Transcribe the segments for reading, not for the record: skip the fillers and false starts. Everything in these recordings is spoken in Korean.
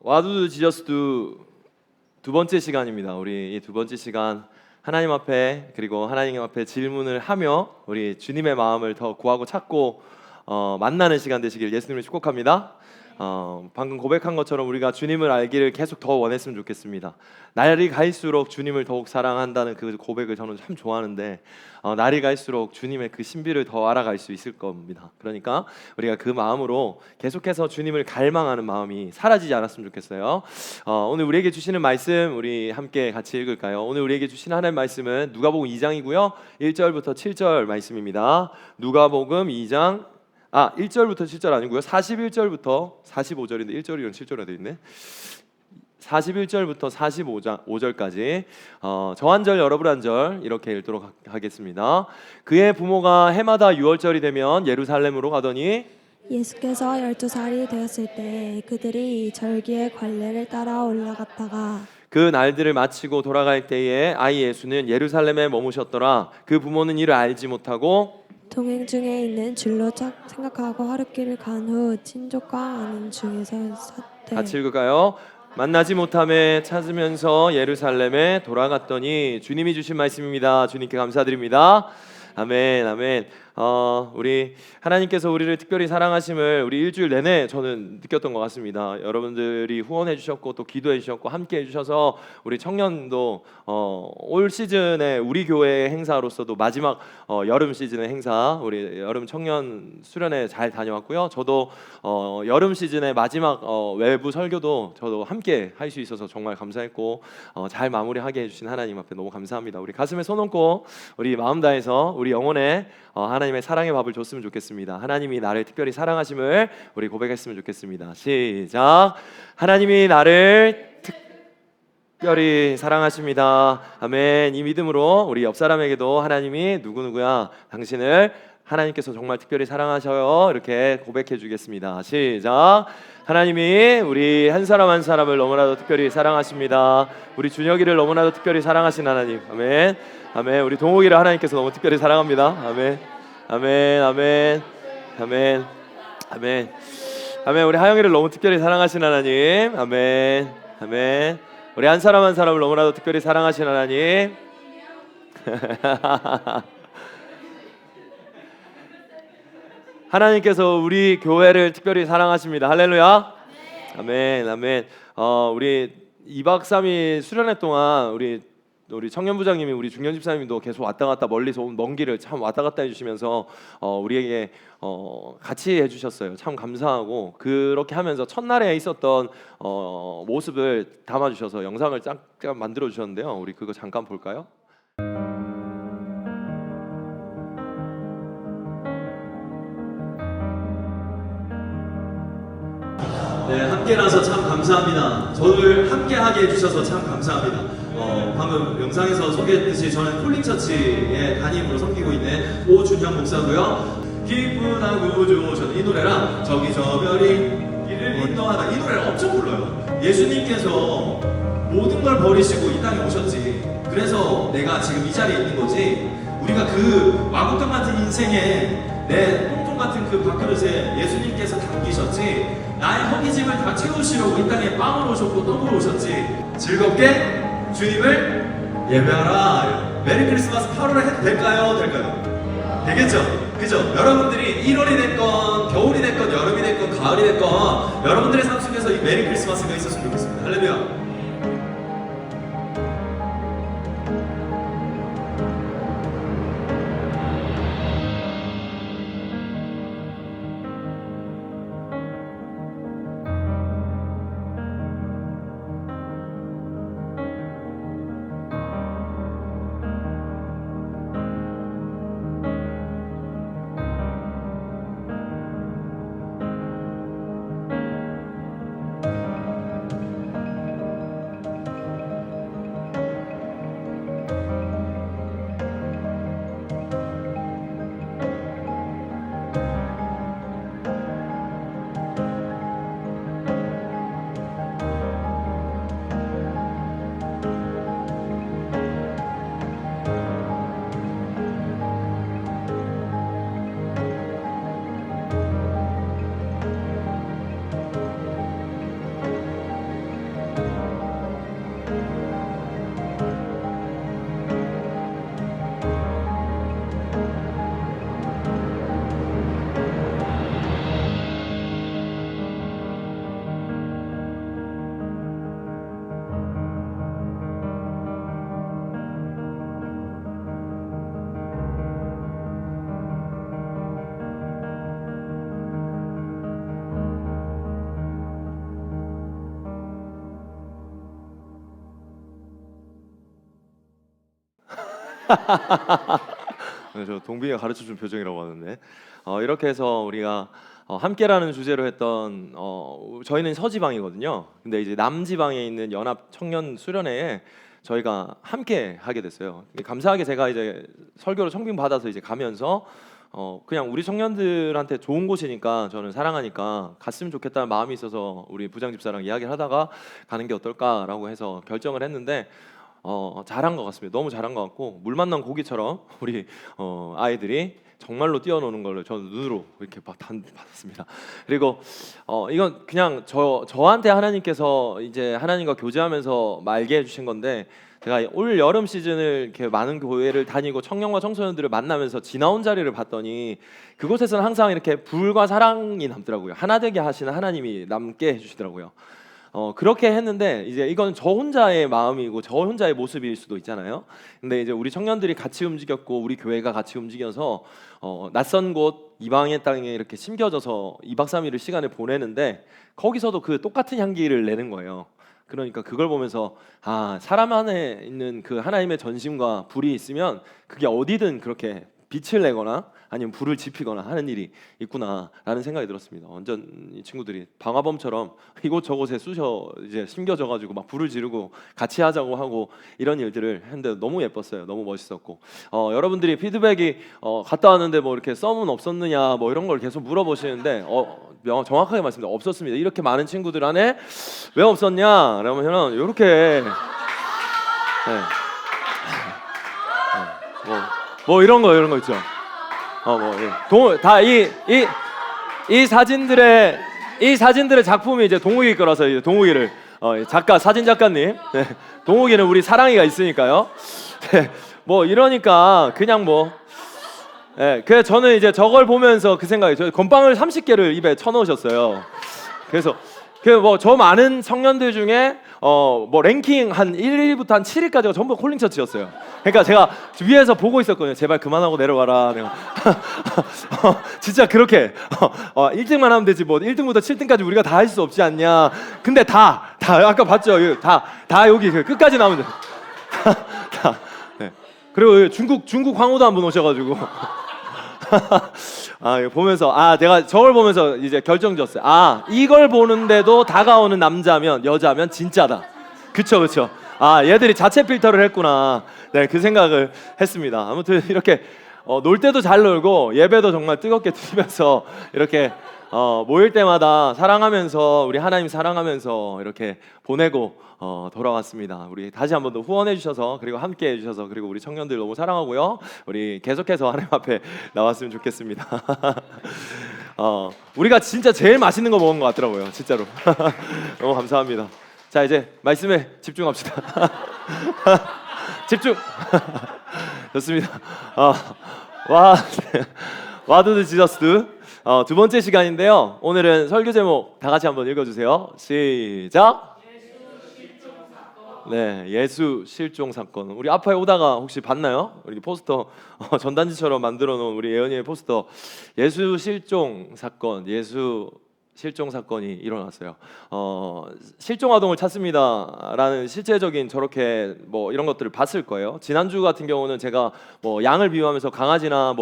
와두 지저스도 두 번째 시간입니다. 우리 이 두 번째 시간 하나님 앞에 그리고 하나님 앞에 질문을 하며 우리 주님의 마음을 더 구하고 찾고 만나는 시간 되시길 예수님을 축복합니다. 방금 고백한 것처럼 우리가 주님을 알기를 계속 더 원했으면 좋겠습니다. 날이 갈수록 주님을 더욱 사랑한다는 그 고백을 저는 참 좋아하는데 날이 갈수록 주님의 그 신비를 더 알아갈 수 있을 겁니다. 그러니까 우리가 그 마음으로 계속해서 주님을 갈망하는 마음이 사라지지 않았으면 좋겠어요. 오늘 우리에게 주시는 말씀 우리 함께 같이 읽을까요? 오늘 우리에게 주시는 하나님의 말씀은 누가복음 2장이고요 1절부터 7절 말씀입니다. 누가복음 2장 1절부터 7절 아니고요 41절부터 45절인데 1절이랑 7절이 되어 있네. 41절부터 45절까지 저 한 절 여러분 한 절 이렇게 읽도록 하겠습니다. 그의 부모가 해마다 6월절이 되면 예루살렘으로 가더니 예수께서 12살이 되었을 때 그들이 절기의 관례를 따라 올라갔다가 그 날들을 마치고 돌아갈 때에 아이 예수는 예루살렘에 머무셨더라. 그 부모는 이를 알지 못하고 동행 중에 있는 줄로 생각하고 하룻길을 간 후 친족과 아는 중에서 섰대. 같이 읽을까요? 만나지 못함에 찾으면서 예루살렘에 돌아갔더니 주님이 주신 말씀입니다. 주님께 감사드립니다. 아멘, 아멘. 우리 하나님께서 우리를 특별히 사랑하심을 우리 일주일 내내 저는 느꼈던 것 같습니다. 여러분들이 후원해 주셨고 또 기도해 주셨고 함께 해 주셔서 우리 청년도 올 시즌에 우리 교회 행사로서도 마지막 여름 시즌의 행사 우리 여름 청년 수련회 잘 다녀왔고요. 저도 여름 시즌의 마지막 외부 설교도 저도 함께 할 수 있어서 정말 감사했고 잘 마무리하게 해주신 하나님 앞에 너무 감사합니다. 우리 가슴에 손 얹고 우리 마음 다해서 우리 영혼에 하나님의 사랑의 밥을 줬으면 좋겠습니다. 하나님이 나를 특별히 사랑하심을 우리 고백했으면 좋겠습니다. 시작. 하나님이 나를 특별히 사랑하십니다. 아멘. 이 믿음으로 우리 옆 사람에게도 하나님이 누구누구야 당신을 하나님께서 정말 특별히 사랑하셔요 이렇게 고백해 주겠습니다. 시작. 하나님이 우리 한 사람 한 사람을 너무나도 특별히 사랑하십니다. 우리 준혁이를 너무나도 특별히 사랑하신 하나님. 아멘. 아멘. 우리 동욱이를 하나님께서 너무 특별히 사랑합니다. 아멘. 아멘. 아멘. 아멘. 아멘. 아멘. 우리 하영이를 너무 특별히 사랑하신 하나님. 아멘. 아멘. 우리 한 사람 한 사람을 너무나도 특별히 사랑하신 하나님. 하나님께서 우리 교회를 특별히 사랑하십니다. 할렐루야. 아멘. 아멘. 우리 2박 3일 수련회 동안 우리 청년부장님이 우리 중년 집사님도 계속 왔다 갔다 멀리서 온 먼 길을 참 왔다 갔다 해주시면서 우리에게 같이 해주셨어요. 참 감사하고 그렇게 하면서 첫날에 있었던 모습을 담아주셔서 영상을 쫙 만들어 주셨는데요. 우리 그거 잠깐 볼까요? 네, 함께라서 참 감사합니다. 저를 함께하게 해주셔서 참 감사합니다. 방금 영상에서 소개했듯이 저는 콜링처치의 담임으로 섬기고 있는 오준형 목사고요. 기쁘다 구주 저는 이 노래랑 저기 저 별이 길을 인도하다 이 노래를 엄청 불러요. 예수님께서 모든 걸 버리시고 이 땅에 오셨지. 그래서 내가 지금 이 자리에 있는 거지. 우리가 그 와구떡 같은 인생에 내 똥통 같은 그 밥그릇에 예수님께서 담기셨지. 나의 허기짐을 다 채우시려고 이 땅에 빵을 오셨고 떡을 오셨지. 즐겁게 주님을 예배하라. 메리 크리스마스 8월에 해도 될까요? 될까요? 되겠죠? 그죠? 여러분들이 1월이 됐건 겨울이 됐건 여름이 됐건 가을이 됐건 여러분들의 삶 속에서 이 메리 크리스마스가 있었으면 좋겠습니다. 할렐루야. 네, 저 동빈이가 가르쳐준 표정이라고 하는데 이렇게 해서 우리가 함께라는 주제로 했던 저희는 서지방이거든요. 근데 이제 남지방에 있는 연합 청년 수련회에 저희가 함께 하게 됐어요. 감사하게 제가 이제 설교로 청빙 받아서 이제 가면서 그냥 우리 청년들한테 좋은 곳이니까 저는 사랑하니까 갔으면 좋겠다는 마음이 있어서 우리 부장집사랑 이야기를 하다가 가는 게 어떨까라고 해서 결정을 했는데 잘한 것 같습니다. 너무 잘한 것 같고 물 만난 고기처럼 우리 아이들이 정말로 뛰어노는 걸로 저는 눈으로 이렇게 받았습니다. 그리고 이건 그냥 저한테 하나님께서 이제 하나님과 교제하면서 말게 해주신 건데 제가 올 여름 시즌을 이렇게 많은 교회를 다니고 청년과 청소년들을 만나면서 지나온 자리를 봤더니 그곳에서는 항상 이렇게 불과 사랑이 남더라고요. 하나 되게 하시는 하나님이 남게 해주시더라고요. 그렇게 했는데 이제 이건 저 혼자의 마음이고 저 혼자의 모습일 수도 있잖아요. 근데 이제 우리 청년들이 같이 움직였고 우리 교회가 같이 움직여서 낯선 곳 이방의 땅에 이렇게 심겨져서 2박 3일을 시간을 보내는데 거기서도 그 똑같은 향기를 내는 거예요. 그러니까 그걸 보면서 사람 안에 있는 그 하나님의 전심과 불이 있으면 그게 어디든 그렇게 빛을 내거나 아니면 불을 지피거나 하는 일이 있구나라는 생각이 들었습니다. 완전 이 친구들이 방화범처럼 이곳저곳에 쑤셔 이제 심겨져가지고 막 불을 지르고 같이 하자고 하고 이런 일들을 했는데 너무 예뻤어요. 너무 멋있었고 여러분들이 피드백이 갔다 왔는데 뭐 이렇게 썸은 없었느냐 뭐 이런 걸 계속 물어보시는데 정확하게 말씀드립니다. 없었습니다. 이렇게 많은 친구들 안에 왜 없었냐? 그러면 이렇게 네. 뭐 이런 거 있죠. 이 사진들의 작품이 이제 동욱이 거라서 이제 동욱이를 사진 작가님, 네, 동욱이는 우리 사랑이가 있으니까요. 네, 뭐 이러니까 그냥 그래서 저는 이제 저걸 보면서 그 생각이 건빵을 30개를 입에 쳐넣으셨어요. 그래서 저 많은 청년들 중에 랭킹 한 1위부터 한 7위까지가 전부 콜링 처치였어요. 그러니까 제가 위에서 보고 있었거든요. 제발 그만하고 내려가라. 내가 진짜 그렇게 1등만 하면 되지 뭐 1등부터 7등까지 우리가 다 할 수 없지 않냐. 근데 다 아까 봤죠. 다 여기 끝까지 나오면 돼. 네. 그리고 중국 황후도 한 분 오셔가지고 이거 보면서 내가 저걸 보면서 이제 결정졌어요. 이걸 보는데도 다가오는 여자면 진짜다. 그쵸. 얘들이 자체 필터를 했구나. 네, 그 생각을 했습니다. 아무튼 이렇게 놀 때도 잘 놀고 예배도 정말 뜨겁게 드리면서 이렇게 모일 때마다 사랑하면서 우리 하나님 사랑하면서 이렇게 보내고 돌아왔습니다. 우리 다시 한 번 더 후원해 주셔서 그리고 함께 해 주셔서 그리고 우리 청년들 너무 사랑하고요. 우리 계속해서 하나님 앞에 나왔으면 좋겠습니다. 우리가 진짜 제일 맛있는 거 먹은 것 같더라고요. 진짜로. 너무 감사합니다. 자, 이제 말씀에 집중합시다. 집중. 좋습니다. 와드드 지저스 두 번째 시간인데요. 오늘은 설교 제목 다 같이 한번 읽어주세요. 시작. 네, 예수 실종 사건. 우리 아파에 오다가 혹시 봤나요? 우리 포스터 전단지처럼 만들어 놓은 우리 예언이의 포스터. 예수 실종 사건. 예수 실종 사건이 일어났어요. 실종 아동을 찾습니다라는 실제적인 저렇게 이런 것들을 봤을 거예요. 지난주 같은 경우는 제가 양을 비유하면서 강아지나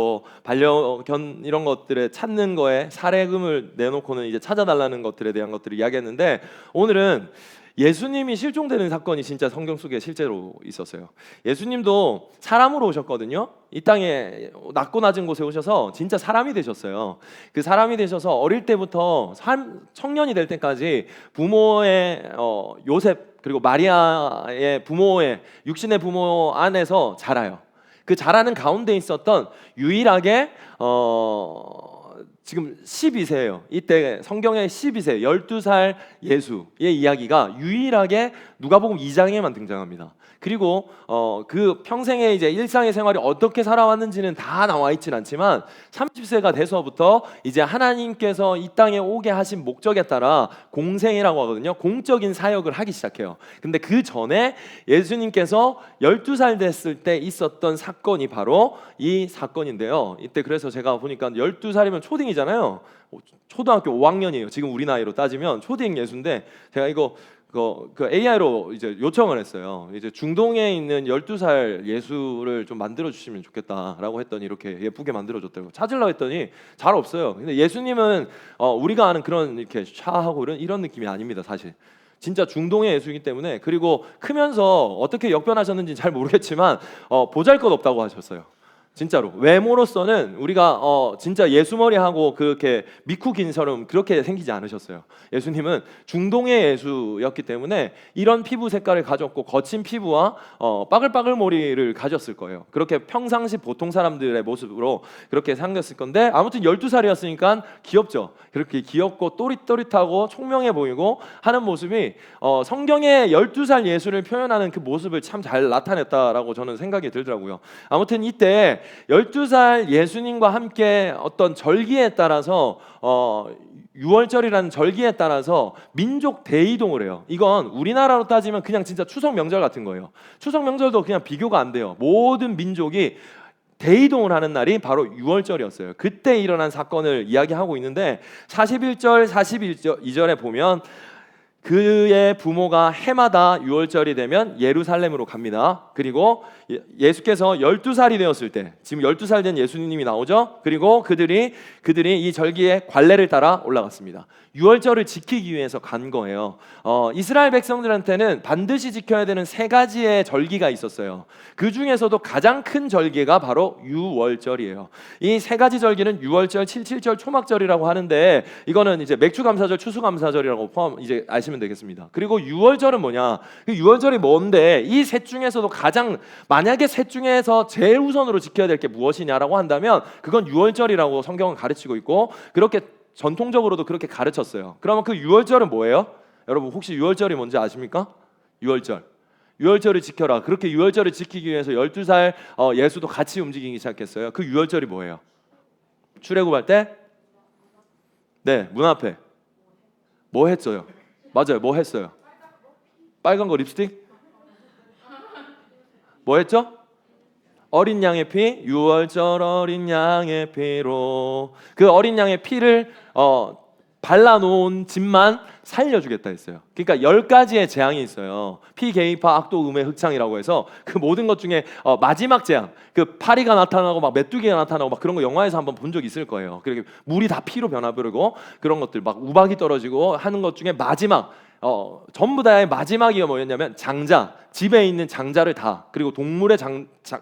반려견 이런 것들을 찾는 거에 사례금을 내놓고는 이제 찾아달라는 것들에 대한 것들을 이야기했는데 오늘은 예수님이 실종되는 사건이 진짜 성경 속에 실제로 있었어요. 예수님도 사람으로 오셨거든요. 이 땅에 낮고 낮은 곳에 오셔서 진짜 사람이 되셨어요. 그 사람이 되셔서 어릴 때부터 청년이 될 때까지 부모의 요셉 그리고 마리아의 부모의 육신의 부모 안에서 자라요. 그 자라는 가운데 있었던 유일하게 지금 12세예요. 이때 성경의 12세, 12살 예수의 이야기가 유일하게 누가복음 2장에만 등장합니다. 그리고 그 평생의 이제 일상의 생활이 어떻게 살아왔는지는 다 나와 있진 않지만 30세가 돼서부터 이제 하나님께서 이 땅에 오게 하신 목적에 따라 공생이라고 하거든요. 공적인 사역을 하기 시작해요. 근데 그 전에 예수님께서 12살 됐을 때 있었던 사건이 바로 이 사건인데요. 이때 그래서 제가 보니까 12살이면 초딩이잖아요. 초등학교 5학년이에요. 지금 우리 나이로 따지면 초딩 예수인데 제가 이거 그 AI로 이제 요청을 했어요. 이제 중동에 있는 12살 예수를 좀 만들어 주시면 좋겠다라고 했더니 이렇게 예쁘게 만들어 줬다고. 찾으려고 했더니 잘 없어요. 근데 예수님은 우리가 아는 그런 이렇게 샤하고 이런 느낌이 아닙니다, 사실. 진짜 중동의 예수이기 때문에. 그리고 크면서 어떻게 역변하셨는지 잘 모르겠지만 보잘것없다고 하셨어요. 진짜로 외모로서는 우리가 진짜 예수머리하고 그렇게 미쿠긴처럼 그렇게 생기지 않으셨어요. 예수님은 중동의 예수였기 때문에 이런 피부 색깔을 가졌고 거친 피부와 빠글빠글 머리를 가졌을 거예요. 그렇게 평상시 보통 사람들의 모습으로 그렇게 생겼을 건데, 아무튼 12살이었으니까 귀엽죠. 그렇게 귀엽고 또릿또릿하고 총명해 보이고 하는 모습이 성경의 12살 예수를 표현하는 그 모습을 참 잘 나타냈다라고 저는 생각이 들더라고요. 아무튼 이때 12살 예수님과 함께 어떤 절기에 따라서 6월절이라는 절기에 따라서 민족 대이동을 해요. 이건 우리나라로 따지면 그냥 진짜 추석 명절 같은 거예요. 추석 명절도 그냥 비교가 안 돼요. 모든 민족이 대이동을 하는 날이 바로 6월절이었어요. 그때 일어난 사건을 이야기하고 있는데 41절, 42절에 보면 그의 부모가 해마다 6월절이 되면 예루살렘으로 갑니다. 그리고 예수께서 12살이 되었을 때, 지금 12살 된 예수님이 나오죠. 그리고 그들이 이 절기의 관례를 따라 올라갔습니다. 6월절을 지키기 위해서 간 거예요. 이스라엘 백성들한테는 반드시 지켜야 되는 3가지의 절기가 있었어요. 그 중에서도 가장 큰 절기가 바로 6월절이에요. 이 3가지 절기는 6월절, 77절, 초막절이라고 하는데, 이거는 이제 맥주감사절, 추수감사절이라고 이제 아시면 되겠습니다. 그리고 6월절은 뭐냐? 6월절이 뭔데? 이 셋 중에서도 만약에 셋 중에서 제일 우선으로 지켜야 될 게 무엇이냐라고 한다면 그건 6월절이라고 성경은 가르치고 있고, 그렇게 전통적으로도 그렇게 가르쳤어요. 그러면 그 6월절은 뭐예요? 여러분 혹시 6월절이 뭔지 아십니까? 6월절을 지켜라. 그렇게 6월절을 지키기 위해서 12살 예수도 같이 움직이기 시작했어요. 그 6월절이 뭐예요? 출애굽할 때? 네, 문 앞에 뭐 했어요? 맞아요, 뭐 했어요? 빨간 거 립스틱? 뭐 했죠? 어린 양의 피, 6월절 어린 양의 피로, 그 어린 양의 피를 발라놓은 집만 살려주겠다 했어요. 그러니까 10가지의 재앙이 있어요. 피, 개이파, 악독, 음해, 흑창이라고 해서 그 모든 것 중에 마지막 재앙, 그 파리가 나타나고 막 메뚜기가 나타나고 막 그런 거 영화에서 한번 본 적 있을 거예요. 그리고 물이 다 피로 변화버리고 그런 것들, 막 우박이 떨어지고 하는 것 중에 마지막, 전부 다의 마지막이 뭐였냐면 장자, 집에 있는 장자를 다, 그리고 동물의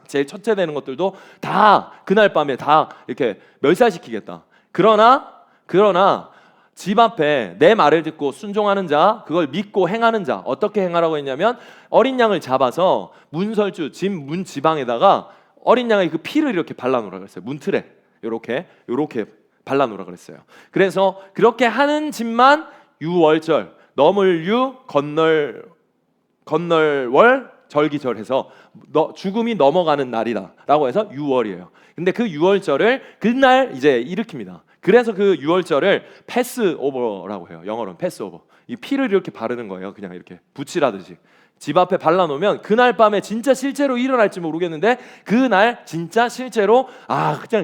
제일 첫째 되는 것들도 다 그날 밤에 다 이렇게 멸살시키겠다. 그러나 집 앞에 내 말을 듣고 순종하는 자, 그걸 믿고 행하는 자, 어떻게 행하라고 했냐면 어린 양을 잡아서 문설주, 집 문 지방에다가 어린 양의 그 피를 이렇게 발라놓으라 그랬어요. 문틀에 요렇게 발라놓으라 그랬어요. 그래서 그렇게 하는 집만 6월절, 넘을 유, 건널월, 절기절해서 죽음이 넘어가는 날이다라고 해서 6월이에요. 근데 그 6월절을 그날 이제 일으킵니다. 그래서 그 6월절을 패스오버라고 해요. 영어로는 패스오버. 이 피를 이렇게 바르는 거예요. 그냥 이렇게 붙이라듯이 집 앞에 발라놓으면 그날 밤에 진짜 실제로 일어날지 모르겠는데 그날 진짜 실제로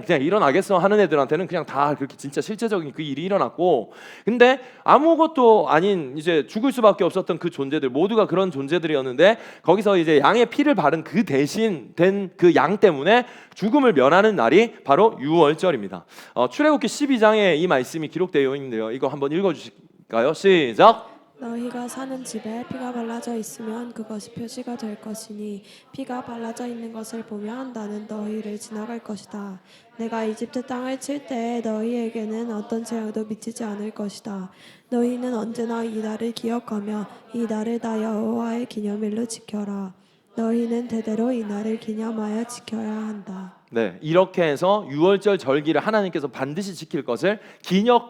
그냥 일어나겠어 하는 애들한테는 그냥 다 그렇게 진짜 실제적인 그 일이 일어났고, 근데 아무것도 아닌 이제 죽을 수밖에 없었던 그 존재들 모두가 그런 존재들이었는데 거기서 이제 양의 피를 바른 그 대신 된 그 양 때문에 죽음을 면하는 날이 바로 6월절입니다. 출애굽기 12장에 이 말씀이 기록되어 있는데요. 이거 한번 읽어주실까요? 시작. 너희가 사는 집에 피가 발라져 있으면 그것이 표시가 될 것이니 피가 발라져 있는 것을 보면 나는 너희를 지나갈 것이다. 내가 이집트 땅을 칠 때에 너희에게는 어떤 재앙도 미치지 않을 것이다. 너희는 언제나 이 날을 기억하며 이 날을 나 여호와의 기념일로 지켜라. 너희는 대대로 이 날을 기념하여 지켜야 한다. 네, 이렇게 해서 6월절 절기를 하나님께서 반드시 지킬 것을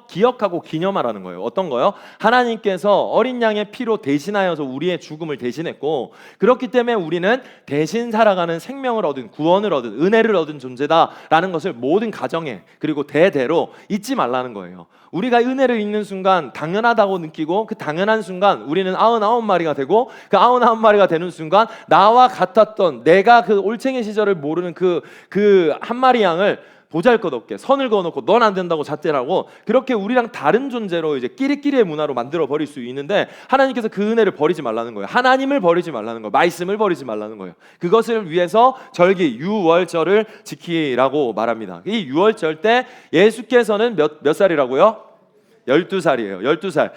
기억하고 기념하라는 거예요. 어떤 거요? 하나님께서 어린 양의 피로 대신하여서 우리의 죽음을 대신했고, 그렇기 때문에 우리는 대신 살아가는 생명을 얻은, 구원을 얻은, 은혜를 얻은 존재다라는 것을 모든 가정에 그리고 대대로 잊지 말라는 거예요. 우리가 은혜를 잊는 순간 당연하다고 느끼고 그 당연한 순간 우리는 99마리가 되고 그 99마리가 되는 순간 나와 같았던 내가 그 올챙이 시절을 모르는 그 한 마리 양을 보잘것없게 선을 그어놓고 넌 안 된다고 잣대라고 그렇게 우리랑 다른 존재로 이제 끼리끼리의 문화로 만들어 버릴 수 있는데 하나님께서 그 은혜를 버리지 말라는 거예요. 하나님을 버리지 말라는 거예요. 말씀을 버리지 말라는 거예요. 그것을 위해서 절기 유월절을 지키라고 말합니다. 이 유월절 때 예수께서는 몇 살이라고요? 12살이에요. 12살.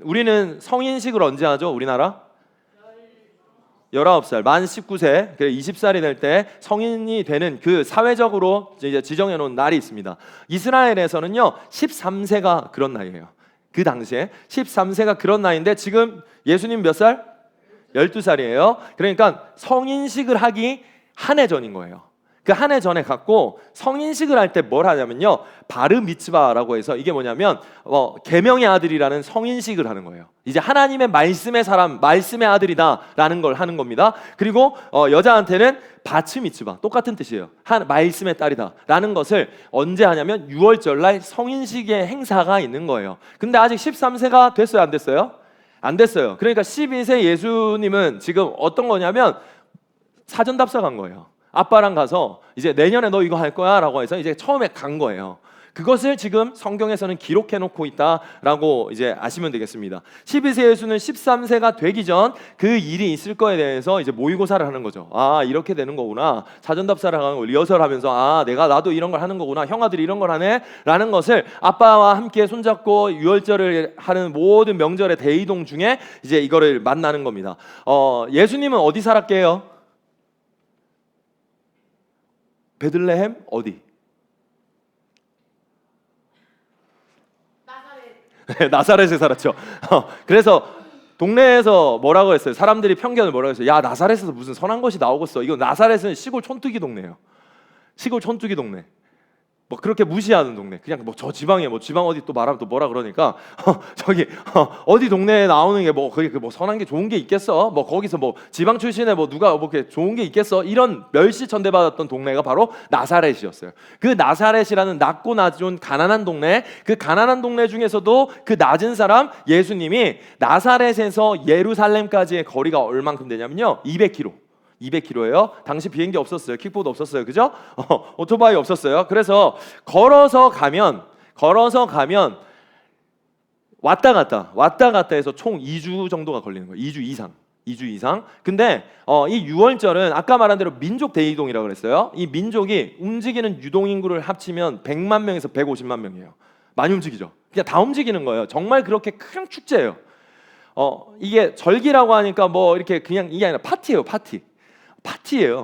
우리는 성인식을 언제 하죠? 우리나라? 19살, 만 19세, 20살이 될 때 성인이 되는 그 사회적으로 이제 지정해 놓은 날이 있습니다. 이스라엘에서는요 13세가 그런 나이예요. 그 당시에 13세가 그런 나이인데 지금 예수님 몇 살? 12살이에요. 그러니까 성인식을 하기 한 해 전인 거예요. 그 한 해 전에 갖고 성인식을 할 때 뭘 하냐면요 바르 미츠바라고 해서 이게 뭐냐면 계명의 아들이라는 성인식을 하는 거예요. 이제 하나님의 말씀의 사람, 말씀의 아들이다라는 걸 하는 겁니다. 그리고 여자한테는 바츠 미츠바 똑같은 뜻이에요. 말씀의 딸이다라는 것을 언제 하냐면 6월절날 성인식의 행사가 있는 거예요. 근데 아직 13세가 됐어요, 안 됐어요? 안 됐어요. 그러니까 12세 예수님은 지금 어떤 거냐면 사전 답사간 거예요. 아빠랑 가서 이제 내년에 너 이거 할 거야 라고 해서 이제 처음에 간 거예요. 그것을 지금 성경에서는 기록해 놓고 있다라고 이제 아시면 되겠습니다. 12세 예수는 13세가 되기 전 그 일이 있을 거에 대해서 이제 모의고사를 하는 거죠. 아 이렇게 되는 거구나. 사전답사를 하는 거 리허설하면서 아 나도 이런 걸 하는 거구나. 형아들이 이런 걸 하네 라는 것을 아빠와 함께 손잡고 유월절을 하는 모든 명절의 대이동 중에 이제 이거를 만나는 겁니다. 예수님은 어디 살았게요? 베들레헴 어디? 나사렛에 살았죠. 그래서 동네에서 뭐라고 했어요? 사람들이 편견을 뭐라고 했어요? 야 나사렛에서 무슨 선한 것이 나오겠어. 이거 나사렛은 시골 촌뜨기 동네예요. 시골 촌뜨기 동네. 뭐 그렇게 무시하는 동네. 그냥 뭐 저 지방에 뭐 지방 어디 또 말하면 또 뭐라 그러니까 저기 어디 동네에 나오는 게 뭐 거기 뭐 선한 게 좋은 게 있겠어? 뭐 거기서 뭐 지방 출신에 뭐 누가 뭐 이렇게 좋은 게 있겠어? 이런 멸시천대 받았던 동네가 바로 나사렛이었어요. 그 나사렛이라는 낮고 낮은 가난한 동네, 그 가난한 동네 중에서도 그 낮은 사람 예수님이 나사렛에서 예루살렘까지의 거리가 얼만큼 되냐면요 200km예요. 당시 비행기 없었어요. 킥보드 없었어요. 그죠? 오토바이 없었어요. 그래서 걸어서 가면 왔다 갔다 해서 총 2주 정도가 걸리는 거예요. 2주 이상. 근데 이 유월절은 아까 말한 대로 민족 대이동이라고 그랬어요. 이 민족이 움직이는 유동 인구를 합치면 100만 명에서 150만 명이에요. 많이 움직이죠. 그냥 다 움직이는 거예요. 정말 그렇게 큰 축제예요. 이게 절기라고 하니까 뭐 이렇게 그냥 이게 아니라 파티예요.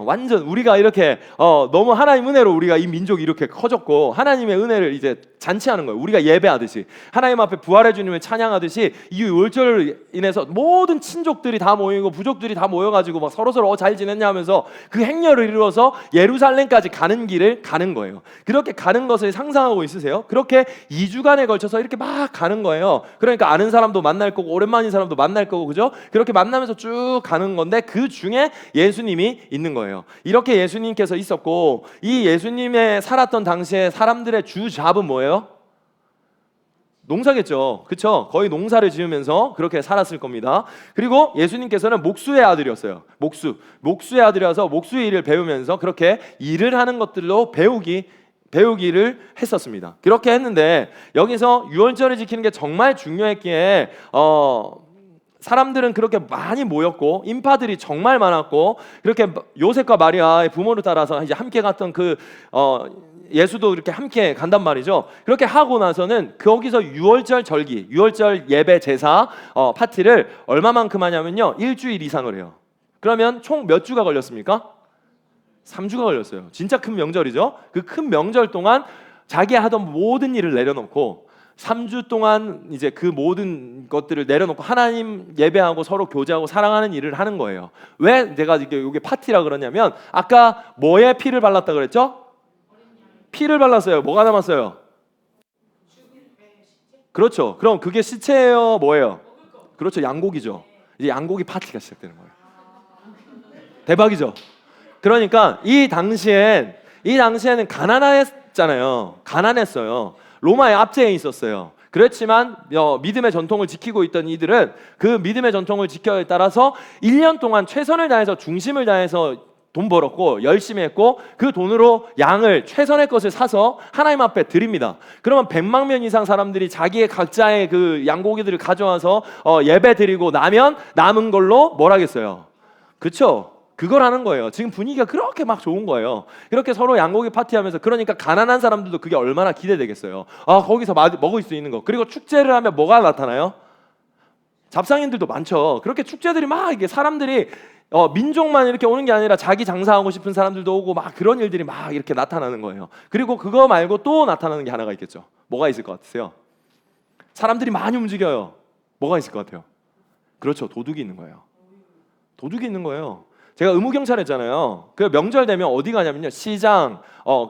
완전 우리가 이렇게 너무 하나님 은혜로 우리가 이 민족이 이렇게 커졌고 하나님의 은혜를 이제 잔치하는 거예요. 우리가 예배하듯이 하나님 앞에 부활의 주님을 찬양하듯이 이 월절을 인해서 모든 친족들이 다 모이고 부족들이 다 모여가지고 막 서로 잘 지냈냐 하면서 그 행렬을 이루어서 예루살렘까지 가는 길을 가는 거예요. 그렇게 가는 것을 상상하고 있으세요? 그렇게 2주간에 걸쳐서 이렇게 막 가는 거예요. 그러니까 아는 사람도 만날 거고 오랜만인 사람도 만날 거고 그죠? 그렇게 만나면서 쭉 가는 건데 그 중에 예수님이 있는 거예요. 이렇게 예수님께서 있었고 이 예수님의 살았던 당시에 사람들의 주 잡은 뭐예요? 농사겠죠. 그렇죠? 거의 농사를 지으면서 그렇게 살았을 겁니다. 그리고 예수님께서는 목수의 아들이었어요. 목수의 아들이라서 목수의 일을 배우면서 그렇게 일을 하는 것들로 배우기를 했었습니다. 그렇게 했는데 여기서 유월절을 지키는 게 정말 중요했기에 사람들은 그렇게 많이 모였고 인파들이 정말 많았고 그렇게 요셉과 마리아의 부모를 따라서 이제 함께 갔던 그 예수도 이렇게 함께 간단 말이죠. 그렇게 하고 나서는 거기서 유월절 절기, 유월절 예배 제사 파티를 얼마만큼 하냐면요 1주일 이상을 해요. 그러면 총 몇 주가 걸렸습니까? 3주가 걸렸어요. 진짜 큰 명절이죠. 그 큰 명절 동안 자기 하던 모든 일을 내려놓고 3주 동안 이제 그 모든 것들을 내려놓고 하나님 예배하고 서로 교제하고 사랑하는 일을 하는 거예요. 왜 내가 이게 파티라 그러냐면 아까 뭐에 피를 발랐다 그랬죠? 피를 발랐어요. 뭐가 남았어요? 그렇죠. 그럼 그게 시체예요? 뭐예요? 그렇죠. 양고기죠. 이제 양고기 파티가 시작되는 거예요. 대박이죠. 그러니까 이 당시에는 가난했어요. 로마의 압제에 있었어요. 그렇지만 믿음의 전통을 지키고 있던 이들은 그 믿음의 전통을 지켜에 따라서 1년 동안 최선을 다해서 중심을 다해서 돈 벌었고 열심히 했고 그 돈으로 양을 최선의 것을 사서 하나님 앞에 드립니다. 그러면 100만 명 이상 사람들이 자기의 각자의 그 양고기들을 가져와서 예배 드리고 나면 남은 걸로 뭘 하겠어요? 그쵸? 그걸 하는 거예요. 지금 분위기가 그렇게 막 좋은 거예요. 이렇게 서로 양고기 파티하면서, 그러니까 가난한 사람들도 그게 얼마나 기대되겠어요. 아, 거기서 먹을 수 있는 거. 그리고 축제를 하면 뭐가 나타나요? 잡상인들도 많죠. 그렇게 축제들이 막 이게 사람들이 민족만 이렇게 오는 게 아니라 자기 장사하고 싶은 사람들도 오고 막 그런 일들이 막 이렇게 나타나는 거예요. 그리고 그거 말고 또 나타나는 게 하나가 있겠죠. 뭐가 있을 것 같으세요? 사람들이 많이 움직여요. 뭐가 있을 것 같아요? 그렇죠. 도둑이 있는 거예요. 도둑이 있는 거예요. 제가 의무경찰 했잖아요. 그 명절 되면 어디 가냐면요, 시장,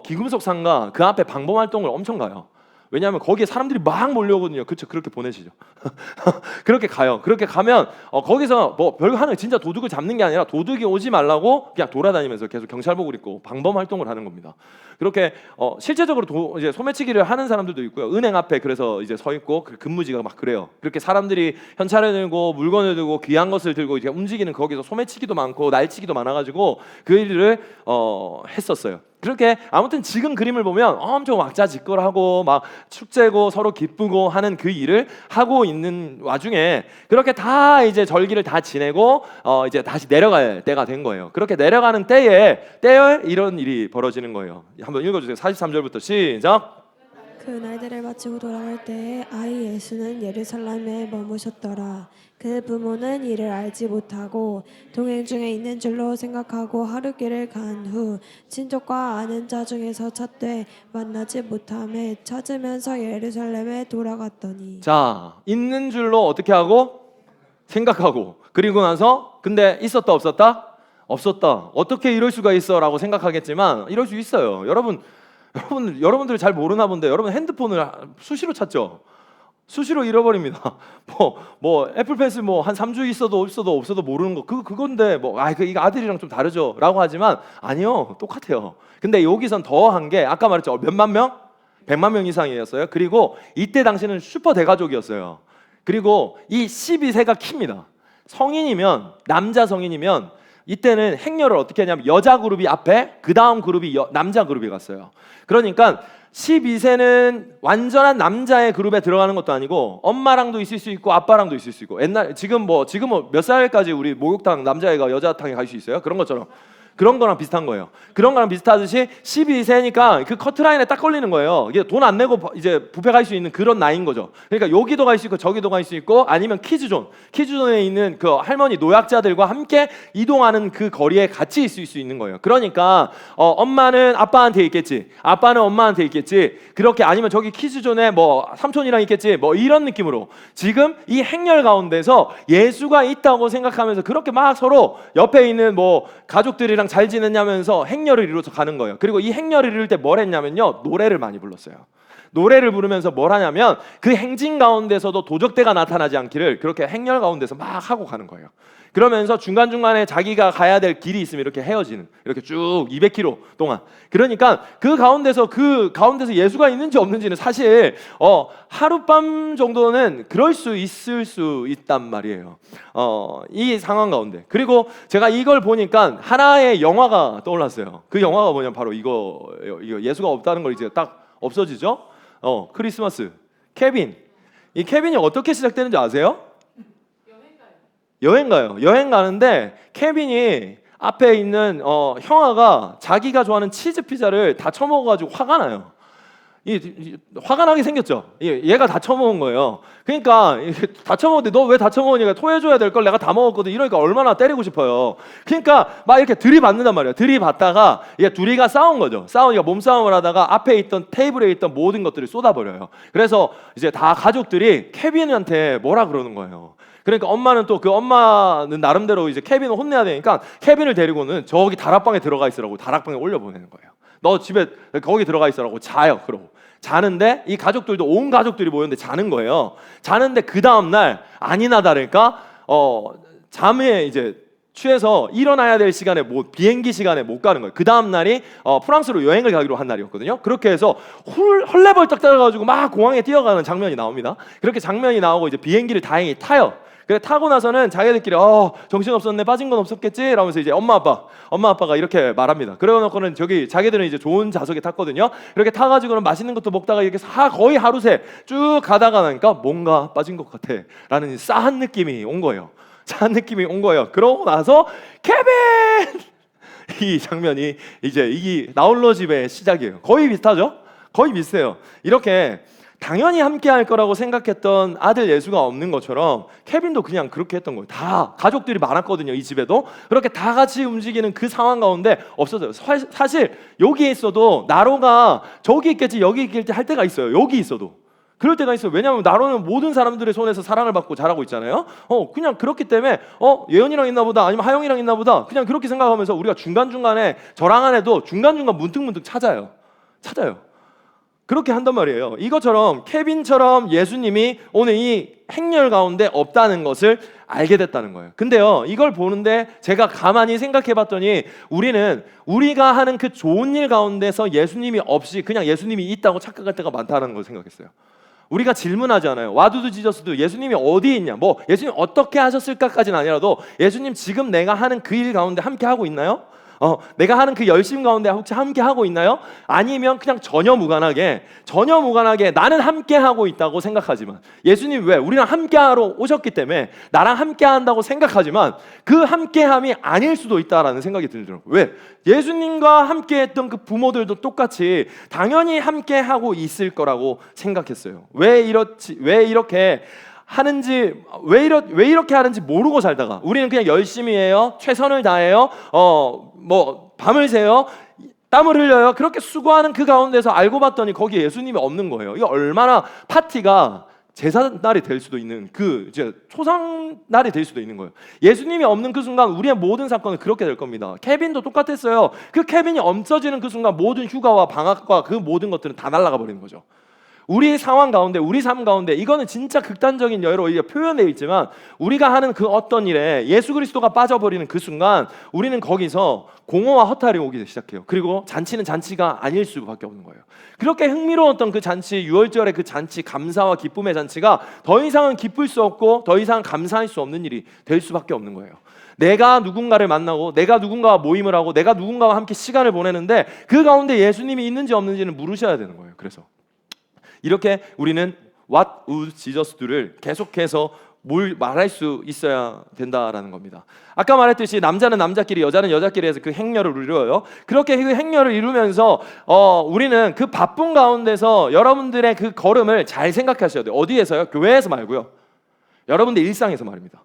기금속 상가 그 앞에 방범 활동을 엄청 가요. 왜냐하면 거기에 사람들이 막 몰려오거든요. 그렇죠? 그렇게 보내시죠. 그렇게 가요. 그렇게 가면 거기서 뭐 별거 하는, 진짜 도둑을 잡는 게 아니라 도둑이 오지 말라고 그냥 돌아다니면서 계속 경찰복을 입고 방범 활동을 하는 겁니다. 그렇게 실제적으로 이제 소매치기를 하는 사람들도 있고요. 은행 앞에 그래서 이제 서 있고 그 근무지가 막 그래요. 그렇게 사람들이 현찰을 들고 물건을 들고 귀한 것을 들고 이제 움직이는, 거기서 소매치기도 많고 날치기도 많아가지고 그 일을 했었어요. 그렇게 아무튼 지금 그림을 보면 엄청 왁자지껄하고 막 축제고 서로 기쁘고 하는 그 일을 하고 있는 와중에 그렇게 다 이제 절기를 다 지내고 이제 다시 내려갈 때가 된 거예요. 그렇게 내려가는 때에 이런 일이 벌어지는 거예요. 한번 읽어주세요. 43절부터 시작. 그 날들을 마치고 돌아갈 때에 아이 예수는 예루살렘에 머무셨더라. 그 부모는 이를 알지 못하고 동행 중에 있는 줄로 생각하고 하루 길을 간 후 친족과 아는 자 중에서 찾되 만나지 못하매 찾으면서 예루살렘에 돌아갔더니. 자, 있는 줄로 어떻게 하고? 생각하고. 그리고 나서 근데 있었다 없었다? 없었다. 어떻게 이럴 수가 있어? 라고 생각하겠지만 이럴 수 있어요. 여러분들 잘 모르나 본데, 여러분 핸드폰을 수시로 찾죠? 수시로 잃어버립니다. 뭐 애플펜슬 뭐 한 3주 있어도 없어도 모르는 거 그건데 이거 아들이랑 좀 다르죠라고 하지만 아니요, 똑같아요. 근데 여기선 더한 게 아까 말했죠. 몇만 명? 100만 명 이상이었어요. 그리고 이때 당시는 슈퍼 대가족이었어요. 그리고 이 12세가 킵니다. 성인이면, 남자 성인이면 이때는 행렬을 어떻게 하냐면 여자 그룹이 앞에, 그 다음 그룹이 남자 그룹이 갔어요. 그러니까 12세는 완전한 남자의 그룹에 들어가는 것도 아니고 엄마랑도 있을 수 있고 아빠랑도 있을 수 있고, 지금 몇 살까지 우리 목욕탕 남자애가 여자탕에 갈 수 있어요? 그런 것처럼 그런 거랑 비슷한 거예요. 그런 거랑 비슷하듯이 12세니까 그 커트라인에 딱 걸리는 거예요. 이게 돈 안 내고 이제 뷔페 갈 수 있는 그런 나이인 거죠. 그러니까 여기도 갈 수 있고 저기도 갈 수 있고, 아니면 키즈존에 있는 그 할머니 노약자들과 함께 이동하는 그 거리에 같이 있을 수 있는 거예요. 그러니까 엄마는 아빠한테 있겠지, 아빠는 엄마한테 있겠지, 그렇게, 아니면 저기 키즈존에 뭐 삼촌이랑 있겠지, 뭐 이런 느낌으로 지금 이 행렬 가운데서 예수가 있다고 생각하면서 그렇게 막 서로 옆에 있는 뭐 가족들이랑 잘 지냈냐면서 행렬을 이루어서 가는 거예요. 그리고 이 행렬을 이룰 때 뭘 했냐면요, 노래를 많이 불렀어요. 노래를 부르면서 뭘 하냐면 그 행진 가운데서도 도적대가 나타나지 않기를 그렇게 행렬 가운데서 막 하고 가는 거예요. 그러면서 중간중간에 자기가 가야 될 길이 있으면 이렇게 헤어지는, 이렇게 쭉 200km 동안. 그러니까 그 가운데서 예수가 있는지 없는지는 사실 하룻밤 정도는 그럴 수 있을 수 있단 말이에요. 이 상황 가운데. 그리고 제가 이걸 보니까 하나의 영화가 떠올랐어요. 그 영화가 뭐냐면 바로 이거 예수가 없다는 걸 이제 딱 없어지죠. 크리스마스. 케빈. 이 케빈이 어떻게 시작되는지 아세요? 여행 가요. 여행 가는데 케빈이 앞에 있는 형아가 자기가 좋아하는 치즈 피자를 다 처먹어가지고 화가 나요. 화가 나게 생겼죠. 얘가 다 처먹은 거예요. 그러니까 다 처먹었는데 너 왜 다 처먹으니까 토해줘야 될 걸 내가 다 먹었거든. 이러니까 얼마나 때리고 싶어요. 그러니까 막 이렇게 들이받는단 말이에요. 들이받다가 둘이가 싸운 거죠. 싸우니까 몸싸움을 하다가 앞에 있던 테이블에 있던 모든 것들을 쏟아버려요. 그래서 이제 다 가족들이 케빈한테 뭐라 그러는 거예요. 그러니까 엄마는 또 엄마는 나름대로 이제 케빈을 혼내야 되니까 케빈을 데리고는 저기 다락방에 들어가 있으라고 다락방에 올려보내는 거예요. 너 집에 거기 들어가 있으라고 자요. 그러고 자는데 이 가족들도, 온 가족들이 모였는데 자는 거예요. 자는데 그 다음 날 아니나 다를까 잠에 이제 취해서 일어나야 될 시간에 비행기 시간에 못 가는 거예요. 그 다음 날이 프랑스로 여행을 가기로 한 날이었거든요. 그렇게 해서 헐레벌떡 따라가지고 막 공항에 뛰어가는 장면이 나옵니다. 그렇게 장면이 나오고 이제 비행기를 다행히 타요. 그래 타고 나서는 자기들끼리 정신 없었네, 빠진 건 없었겠지 이러면서 이제 엄마 아빠가 이렇게 말합니다. 그래놓고는 저기 자기들은 이제 좋은 좌석에 탔거든요. 이렇게 타가지고는 맛있는 것도 먹다가 이렇게 거의 하루 새 쭉 가다가 나니까 뭔가 빠진 것 같아라는 싸한 느낌이 온 거예요. 그러고 나서 케빈 이 장면이 이제 이 나홀로 집의 시작이에요. 거의 비슷하죠? 거의 비슷해요. 이렇게 당연히 함께 할 거라고 생각했던 아들 예수가 없는 것처럼 케빈도 그냥 그렇게 했던 거예요. 다 가족들이 많았거든요. 이 집에도 그렇게 다 같이 움직이는 그 상황 가운데 없어져요. 사실 여기에 있어도 나로가 저기 있겠지 여기 있겠지 할 때가 있어요. 여기 있어도 그럴 때가 있어요. 왜냐하면 나로는 모든 사람들의 손에서 사랑을 받고 자라고 있잖아요. 그냥 그렇기 때문에 예언이랑 있나 보다, 아니면 하영이랑 있나 보다, 그냥 그렇게 생각하면서 우리가 중간중간에 저랑 안에도 중간중간 문득문득 찾아요. 그렇게 한단 말이에요. 이것처럼 케빈처럼 예수님이 오늘 이 행렬 가운데 없다는 것을 알게 됐다는 거예요. 근데요, 이걸 보는데 제가 가만히 생각해 봤더니 우리가 하는 그 좋은 일 가운데서 예수님이 없이 그냥 예수님이 있다고 착각할 때가 많다는 걸 생각했어요. 우리가 질문하지 않아요. 와두두 지저스도 예수님이 어디 있냐, 뭐 예수님 어떻게 하셨을까까지는 아니라도 예수님 지금 내가 하는 그 일 가운데 함께 하고 있나요? 내가 하는 그 열심 가운데 혹시 함께 하고 있나요? 아니면 그냥 전혀 무관하게 나는 함께 하고 있다고 생각하지만, 예수님 왜 우리랑 함께하러 오셨기 때문에 나랑 함께한다고 생각하지만 그 함께함이 아닐 수도 있다라는 생각이 들더라고요. 왜? 예수님과 함께했던 그 부모들도 똑같이 당연히 함께하고 있을 거라고 생각했어요. 왜 이렇게 하는지, 왜 이렇게 하는지 모르고 살다가 우리는 그냥 열심히 해요, 최선을 다해요, 밤을 새요, 땀을 흘려요. 그렇게 수고하는 그 가운데서 알고 봤더니 거기에 예수님이 없는 거예요. 이게 얼마나 파티가 제삿날이 될 수도 있는, 이제 초상날이 될 수도 있는 거예요. 예수님이 없는 그 순간 우리의 모든 사건은 그렇게 될 겁니다. 케빈도 똑같았어요. 그 케빈이 없어지는 그 순간 모든 휴가와 방학과 그 모든 것들은 다 날아가 버리는 거죠. 우리 상황 가운데, 우리 삶 가운데, 이거는 진짜 극단적인 예로 표현되어 있지만 우리가 하는 그 어떤 일에 예수 그리스도가 빠져버리는 그 순간 우리는 거기서 공허와 허탈이 오기 시작해요. 그리고 잔치는 잔치가 아닐 수밖에 없는 거예요. 그렇게 흥미로웠던 그 잔치, 유월절의 그 잔치, 감사와 기쁨의 잔치가 더 이상은 기쁠 수 없고 더 이상 감사할 수 없는 일이 될 수밖에 없는 거예요. 내가 누군가를 만나고 내가 누군가와 모임을 하고 내가 누군가와 함께 시간을 보내는데 그 가운데 예수님이 있는지 없는지는 물으셔야 되는 거예요. 그래서 이렇게 우리는 What would Jesus do를 계속해서 말할 수 있어야 된다라는 겁니다. 아까 말했듯이 남자는 남자끼리, 여자는 여자끼리 해서 그 행렬을 이루어요. 그렇게 그 행렬을 이루면서 우리는 그 바쁜 가운데서 여러분들의 그 걸음을 잘 생각하셔야 돼요. 어디에서요? 교회에서 말고요. 여러분들 일상에서 말입니다.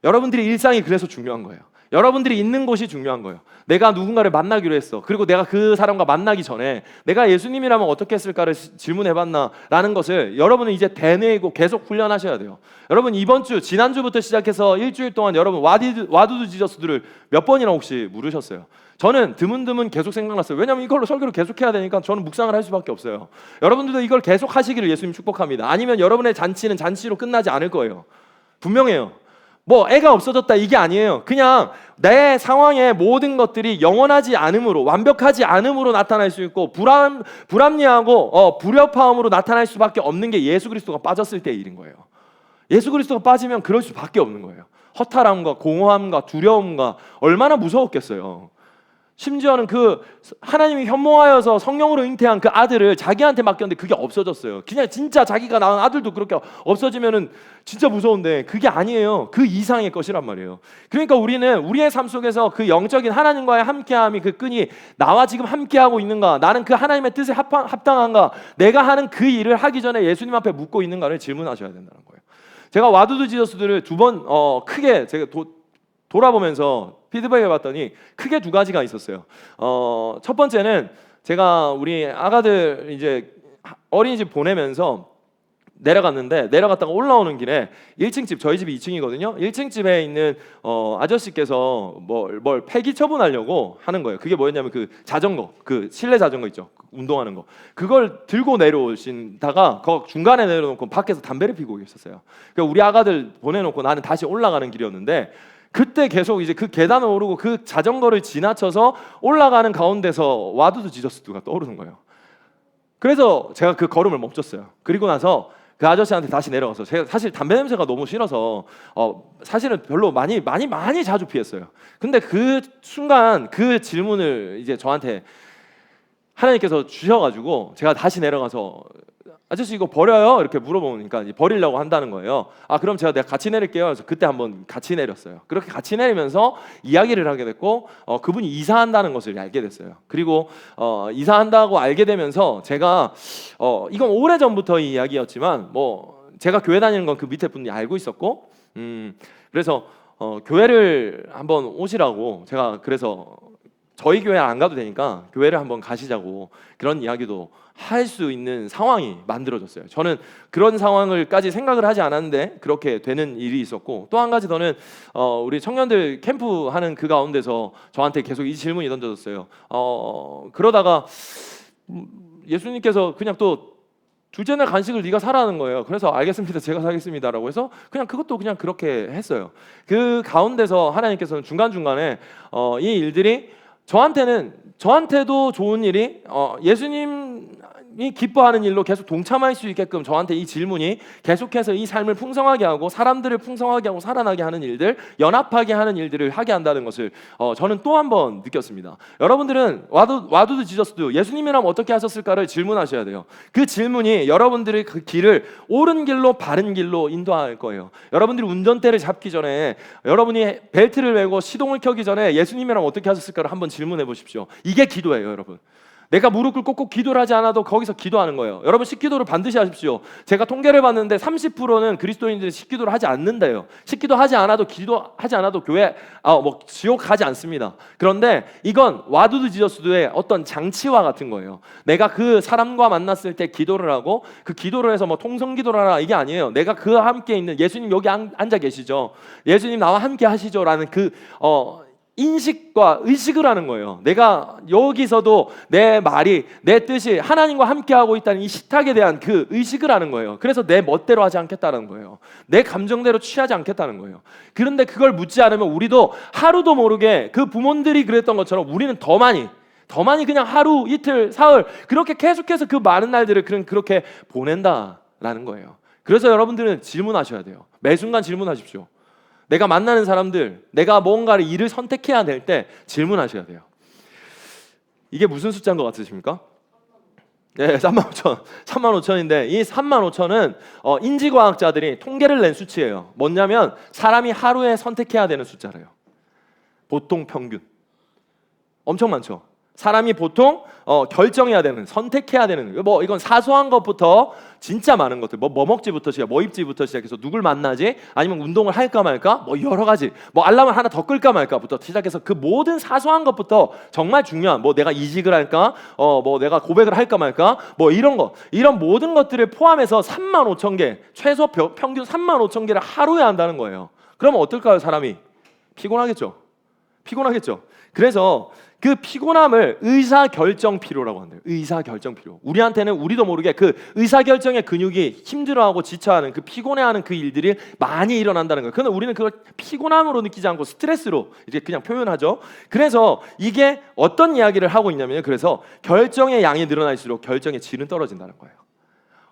여러분들의 일상이 그래서 중요한 거예요. 여러분들이 있는 곳이 중요한 거예요. 내가 누군가를 만나기로 했어. 그리고 내가 그 사람과 만나기 전에 내가 예수님이라면 어떻게 했을까를 질문해봤나 라는 것을 여러분은 이제 되뇌이고 계속 훈련하셔야 돼요. 여러분 지난주부터 시작해서 일주일 동안 여러분 와두두 지저스들을 몇 번이나 혹시 물으셨어요? 저는 드문드문 계속 생각났어요. 왜냐하면 이걸로 설교를 계속해야 되니까 저는 묵상을 할 수밖에 없어요. 여러분들도 이걸 계속 하시기를 예수님 축복합니다. 아니면 여러분의 잔치는 잔치로 끝나지 않을 거예요. 분명해요. 애가 없어졌다 이게 아니에요. 그냥 내 상황의 모든 것들이 영원하지 않음으로, 완벽하지 않음으로 나타날 수 있고 불합리하고 불협화음으로 나타날 수밖에 없는 게 예수 그리스도가 빠졌을 때의 일인 거예요. 예수 그리스도가 빠지면 그럴 수밖에 없는 거예요. 허탈함과 공허함과 두려움과 얼마나 무서웠겠어요. 심지어는 그 하나님이 현몽하여서 성령으로 잉태한 그 아들을 자기한테 맡겼는데 그게 없어졌어요. 그냥 진짜 자기가 낳은 아들도 그렇게 없어지면은 진짜 무서운데 그게 아니에요. 그 이상의 것이란 말이에요. 그러니까 우리는 우리의 삶 속에서 그 영적인 하나님과의 함께함이 그 끈이 나와 지금 함께하고 있는가, 나는 그 하나님의 뜻에 합당한가, 내가 하는 그 일을 하기 전에 예수님 앞에 묻고 있는가를 질문하셔야 된다는 거예요. 제가 와두두 지저스들을 두 번 크게 제가 돌아보면서 피드백해 봤더니 크게 두 가지가 있었어요. 첫 번째는 제가 우리 아가들 이제 어린이집 보내면서 내려갔다가 올라오는 길에 1층 집, 저희 집이 2층이거든요. 1층 집에 있는 아저씨께서 뭘 폐기 처분하려고 하는 거예요. 그게 뭐였냐면 그 자전거, 그 실내 자전거 있죠. 운동하는 거. 그걸 들고 내려오신다가 그 중간에 내려놓고 밖에서 담배를 피고 계셨어요. 그러니까 우리 아가들 보내놓고 나는 다시 올라가는 길이었는데 그때 계속 이제 그 계단을 오르고 그 자전거를 지나쳐서 올라가는 가운데서 와두두 지저스가 떠오르는 거예요. 그래서 제가 그 걸음을 멈췄어요. 그리고 나서 그 아저씨한테 다시 내려가서 제가 사실 담배 냄새가 너무 싫어서 사실은 별로 많이 자주 피했어요. 근데 그 순간 그 질문을 이제 저한테 하나님께서 주셔가지고 제가 다시 내려가서 아저씨 이거 버려요? 이렇게 물어보니까 이제 버리려고 한다는 거예요. 아 그럼 내가 같이 내릴게요. 그래서 그때 한번 같이 내렸어요. 그렇게 같이 내리면서 이야기를 하게 됐고 그분이 이사한다는 것을 알게 됐어요. 그리고 이사한다고 알게 되면서 제가 이건 오래전부터 이 이야기였지만 뭐 제가 교회 다니는 건 그 밑에 분이 알고 있었고 그래서 교회를 한번 오시라고 제가 그래서 저희 교회 안 가도 되니까 교회를 한번 가시자고 그런 이야기도 할 수 있는 상황이 만들어졌어요. 저는 그런 상황을까지 생각을 하지 않았는데 그렇게 되는 일이 있었고 또 한 가지 더는 우리 청년들 캠프 하는 그 가운데서 저한테 계속 이 질문이 던져졌어요. 그러다가 예수님께서 그냥 또 둘째 날 간식을 네가 사라는 거예요. 그래서 알겠습니다. 제가 사겠습니다라고 해서 그냥 그것도 그냥 그렇게 했어요. 그 가운데서 하나님께서는 중간중간에 이 일들이 저한테도 좋은 일이 예수님이 기뻐하는 일로 계속 동참할 수 있게끔 저한테 이 질문이 계속해서 이 삶을 풍성하게 하고 사람들을 풍성하게 하고 살아나게 하는 일들, 연합하게 하는 일들을 하게 한다는 것을 저는 또 한 번 느꼈습니다. 여러분들은 와두드 지저스도 예수님이라면 어떻게 하셨을까를 질문하셔야 돼요. 그 질문이 여러분들의 그 길을 옳은 길로 바른 길로 인도할 거예요. 여러분들이 운전대를 잡기 전에 여러분이 벨트를 매고 시동을 켜기 전에 예수님이라면 어떻게 하셨을까를 한번 질문해 보십시오. 이게 기도예요, 여러분. 내가 무릎 꿇고 꼭 기도를 하지 않아도 거기서 기도하는 거예요. 여러분 식기도를 반드시 하십시오. 제가 통계를 봤는데 30%는 그리스도인들이 식기도를 하지 않는다요. 식기도 하지 않아도 기도하지 않아도 교회 지옥 가지 않습니다. 그런데 이건 와두드 지저스도의 어떤 장치와 같은 거예요. 내가 그 사람과 만났을 때 기도를 하고 그 기도를 해서 통성 기도를 하라 이게 아니에요. 내가 그와 함께 있는 예수님 여기 앉아 계시죠. 예수님 나와 함께 하시죠라는 그 인식과 의식을 하는 거예요. 내가 여기서도 내 말이 내 뜻이 하나님과 함께하고 있다는 이 식탁에 대한 그 의식을 하는 거예요. 그래서 내 멋대로 하지 않겠다는 거예요. 내 감정대로 취하지 않겠다는 거예요. 그런데 그걸 묻지 않으면 우리도 하루도 모르게 그 부모들이 그랬던 것처럼 우리는 더 많이 그냥 하루 이틀 사흘 그렇게 계속해서 그 많은 날들을 그렇게 보낸다라는 거예요. 그래서 여러분들은 질문하셔야 돼요. 매 순간 질문하십시오. 내가 만나는 사람들, 내가 뭔가를 일을 선택해야 될 때 질문하셔야 돼요. 이게 무슨 숫자인 것 같으십니까? 네, 35,000인데 이 35,000은 인지과학자들이 통계를 낸 수치예요. 뭐냐면 사람이 하루에 선택해야 되는 숫자래요. 보통 평균. 엄청 많죠. 사람이 보통 결정해야 되는, 선택해야 되는 이건 사소한 것부터 진짜 많은 것들 뭐 먹지부터 시작, 뭐 입지부터 시작해서 누굴 만나지, 아니면 운동을 할까 말까, 여러 가지 알람을 하나 더 끌까 말까부터 시작해서 그 모든 사소한 것부터 정말 중요한 내가 이직을 할까, 내가 고백을 할까 말까, 이런 모든 것들을 포함해서 35,000개 최소 평균 35,000개를 하루에 한다는 거예요. 그러면 어떨까요? 사람이 피곤하겠죠. 그래서 그 피곤함을 의사결정피로라고 한대요. 의사결정피로. 우리도 모르게 그 의사결정의 근육이 힘들어하고 지쳐하는 그 피곤해하는 그 일들이 많이 일어난다는 거예요. 그런데 우리는 그걸 피곤함으로 느끼지 않고 스트레스로 이제 그냥 표현하죠. 그래서 이게 어떤 이야기를 하고 있냐면요. 그래서 결정의 양이 늘어날수록 결정의 질은 떨어진다는 거예요.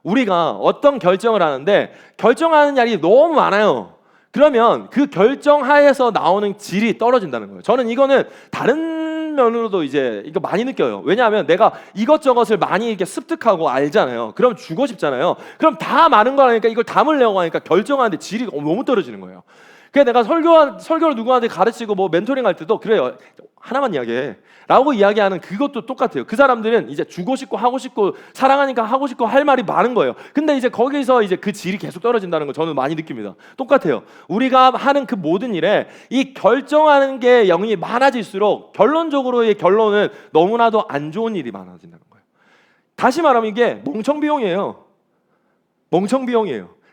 우리가 어떤 결정을 하는데 결정하는 양이 너무 많아요. 그러면 그 결정하에서 나오는 질이 떨어진다는 거예요. 저는 이거는 다른 면으로도 이제 이거 많이 느껴요. 왜냐하면 내가 이것저것을 많이 이렇게 습득하고 알잖아요. 그럼 주고 싶잖아요. 그럼 다 많은 거 하니까 이걸 담으려고 하니까 결정하는데 질이 너무 떨어지는 거예요. 그래서 내가 설교를 누구한테 가르치고 멘토링 할 때도 그래요. 하나만 이야기해 라고 이야기하는 그것도 똑같아요. 그 사람들은 이제 주고 싶고 하고 싶고 사랑하니까 하고 싶고 할 말이 많은 거예요. 근데 이제 거기서 이제 그 질이 계속 떨어진다는 거 저는 많이 느낍니다. 똑같아요. 우리가 하는 그 모든 일에 이 결정하는 게 영이 많아질수록 결론적으로의 결론은 너무나도 안 좋은 일이 많아진다는 거예요. 다시 말하면 이게 멍청비용이에요.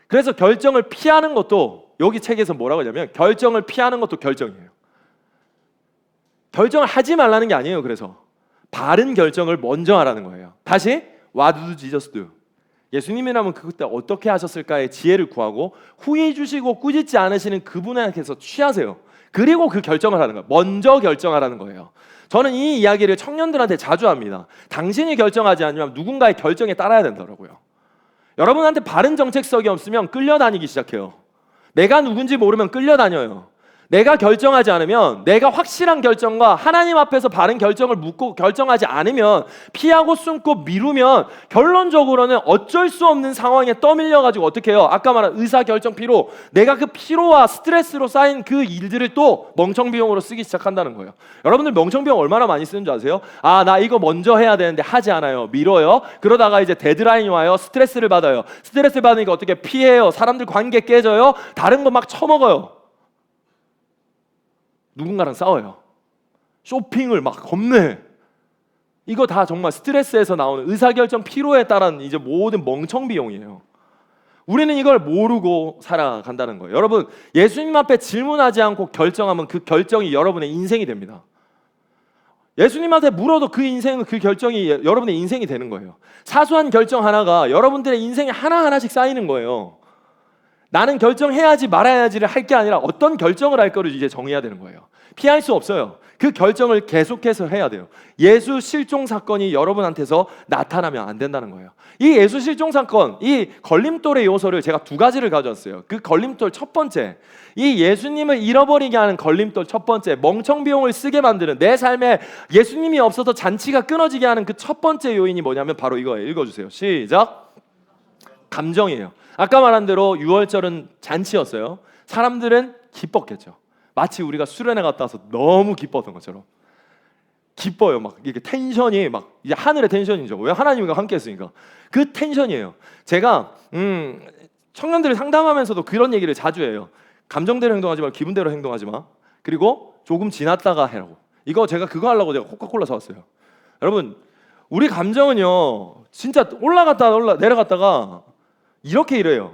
그래서 결정을 피하는 것도 여기 책에서 뭐라고 하냐면 결정을 피하는 것도 결정이에요. 결정을 하지 말라는 게 아니에요. 그래서 바른 결정을 먼저 하라는 거예요. 다시 What do Jesus do? 예수님이라면 그때 어떻게 하셨을까의 지혜를 구하고 후회 주시고 꾸짖지 않으시는 그분에게서 취하세요. 그리고 그 결정을 하는 거예요. 먼저 결정하라는 거예요. 저는 이 이야기를 청년들한테 자주 합니다. 당신이 결정하지 않으면 누군가의 결정에 따라야 된다고요. 여러분한테 바른 정체성이 없으면 끌려다니기 시작해요. 내가 누군지 모르면 끌려다녀요. 내가 결정하지 않으면, 내가 확실한 결정과 하나님 앞에서 바른 결정을 묻고 결정하지 않으면, 피하고 숨고 미루면 결론적으로는 어쩔 수 없는 상황에 떠밀려가지고 어떻게 해요? 아까 말한 의사결정 피로, 내가 그 피로와 스트레스로 쌓인 그 일들을 또 멍청비용으로 쓰기 시작한다는 거예요. 여러분들 멍청비용 얼마나 많이 쓰는 줄 아세요? 아, 나 이거 먼저 해야 되는데 하지 않아요. 미뤄요. 그러다가 이제 데드라인이 와요. 스트레스를 받아요. 스트레스 받으니까 어떻게 피해요. 사람들 관계 깨져요. 다른 거 막 처먹어요. 누군가랑 싸워요. 쇼핑을 막 겁내. 이거 다 정말 스트레스에서 나오는 의사결정 피로에 따른 이제 모든 멍청 비용이에요. 우리는 이걸 모르고 살아간다는 거예요. 여러분, 예수님 앞에 질문하지 않고 결정하면 그 결정이 여러분의 인생이 됩니다. 예수님한테 물어도 그 인생은, 그 결정이 여러분의 인생이 되는 거예요. 사소한 결정 하나가 여러분들의 인생에 하나하나씩 쌓이는 거예요. 나는 결정해야지 말아야지를 할 게 아니라 어떤 결정을 할 거를 이제 정해야 되는 거예요. 피할 수 없어요. 그 결정을 계속해서 해야 돼요. 예수 실종 사건이 여러분한테서 나타나면 안 된다는 거예요. 이 예수 실종 사건, 이 걸림돌의 요소를 제가 두 가지를 가져왔어요. 그 걸림돌 첫 번째, 이 예수님을 잃어버리게 하는 걸림돌 첫 번째, 멍청비용을 쓰게 만드는, 내 삶에 예수님이 없어서 잔치가 끊어지게 하는 그 첫 번째 요인이 뭐냐면 바로 이거예요. 읽어주세요. 시작. 감정이에요. 아까 말한 대로 6월절은 잔치였어요. 사람들은 기뻤겠죠. 마치 우리가 수련회 갔다 와서 너무 기뻤던 것처럼 기뻐요. 막 이렇게 텐션이 막 이제 하늘의 텐션이죠. 왜? 하나님과 함께 했으니까. 그 텐션이에요. 제가 청년들을 상담하면서도 그런 얘기를 자주 해요. 감정대로 행동하지 말고 기분대로 행동하지 마. 그리고 조금 지났다가 해라고. 이거 제가 그거 하려고 제가 코카콜라 사왔어요. 여러분, 우리 감정은요 진짜 올라갔다 내려갔다가 이렇게 이래요.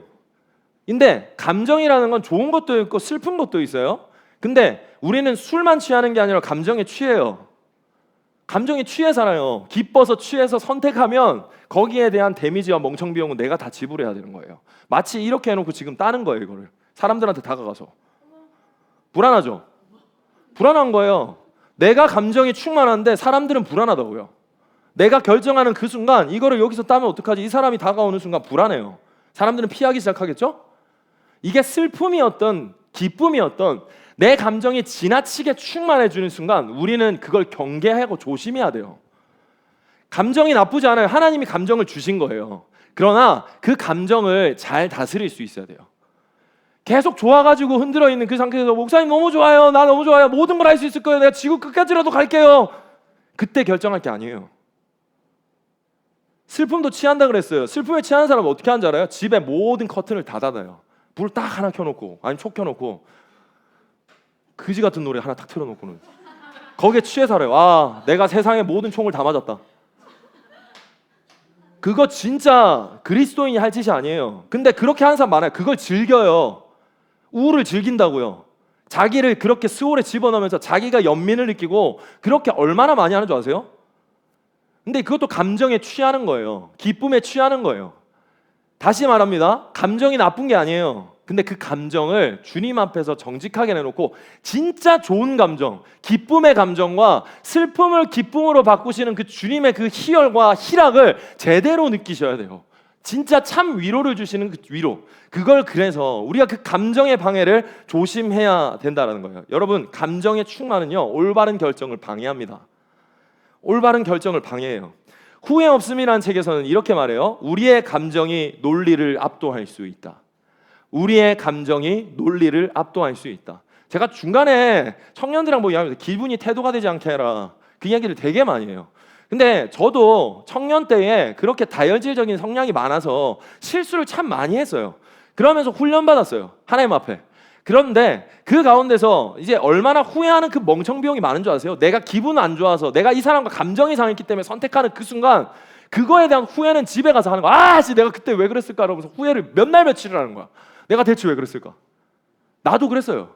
근데 감정이라는 건 좋은 것도 있고 슬픈 것도 있어요. 근데 우리는 술만 취하는 게 아니라 감정에 취해요. 감정에 취해 살아요. 기뻐서 취해서 선택하면 거기에 대한 데미지와 멍청 비용은 내가 다 지불해야 되는 거예요. 마치 이렇게 해놓고 지금 따는 거예요. 이거를 사람들한테 다가가서. 불안하죠? 불안한 거예요. 내가 감정이 충만한데 사람들은 불안하다고요. 내가 결정하는 그 순간 이거를 여기서 따면 어떡하지? 이 사람이 다가오는 순간 불안해요. 사람들은 피하기 시작하겠죠? 이게 슬픔이었던 기쁨이었던 내 감정이 지나치게 충만해지는 순간 우리는 그걸 경계하고 조심해야 돼요. 감정이 나쁘지 않아요. 하나님이 감정을 주신 거예요. 그러나 그 감정을 잘 다스릴 수 있어야 돼요. 계속 좋아가지고 흔들어 있는 그 상태에서 목사님 너무 좋아요. 나 너무 좋아요. 모든 걸 할 수 있을 거예요. 내가 지구 끝까지라도 갈게요. 그때 결정할 게 아니에요. 슬픔도 취한다 그랬어요. 슬픔에 취하는 사람은 어떻게 하는 줄 알아요? 집에 모든 커튼을 다 닫아요. 불 딱 하나 켜놓고 아니면 촉 켜놓고 그지 같은 노래 하나 딱 틀어놓고는 거기에 취해 살아요. 아, 내가 세상의 모든 총을 다 맞았다. 그거 진짜 그리스도인이 할 짓이 아니에요. 근데 그렇게 하는 사람 많아요. 그걸 즐겨요. 우울을 즐긴다고요. 자기를 그렇게 스월에 집어넣으면서 자기가 연민을 느끼고 그렇게 얼마나 많이 하는 줄 아세요? 근데 그것도 감정에 취하는 거예요. 기쁨에 취하는 거예요. 다시 말합니다. 감정이 나쁜 게 아니에요. 근데 그 감정을 주님 앞에서 정직하게 내놓고 진짜 좋은 감정, 기쁨의 감정과 슬픔을 기쁨으로 바꾸시는 그 주님의 그 희열과 희락을 제대로 느끼셔야 돼요. 진짜 참 위로를 주시는 그 위로. 그걸 그래서 우리가 그 감정의 방해를 조심해야 된다는 거예요. 여러분, 감정의 충만은요 올바른 결정을 방해합니다. 올바른 결정을 방해해요. 후회 없음이라는 책에서는 이렇게 말해요. 우리의 감정이 논리를 압도할 수 있다. 우리의 감정이 논리를 압도할 수 있다. 제가 중간에 청년들이랑 뭐 이야기하면서 기분이 태도가 되지 않게 해라. 그 이야기를 되게 많이 해요. 근데 저도 청년 때에 그렇게 다혈질적인 성향이 많아서 실수를 참 많이 했어요. 그러면서 훈련받았어요. 하나님 앞에. 그런데 그 가운데서 이제 얼마나 후회하는 그 멍청비용이 많은 줄 아세요? 내가 기분 안 좋아서 내가 이 사람과 감정이 상했기 때문에 선택하는 그 순간 그거에 대한 후회는 집에 가서 하는 거야. 아, 씨, 내가 그때 왜 그랬을까? 이러면서 후회를 몇 날 며칠을 하는 거야. 내가 대체 왜 그랬을까? 나도 그랬어요.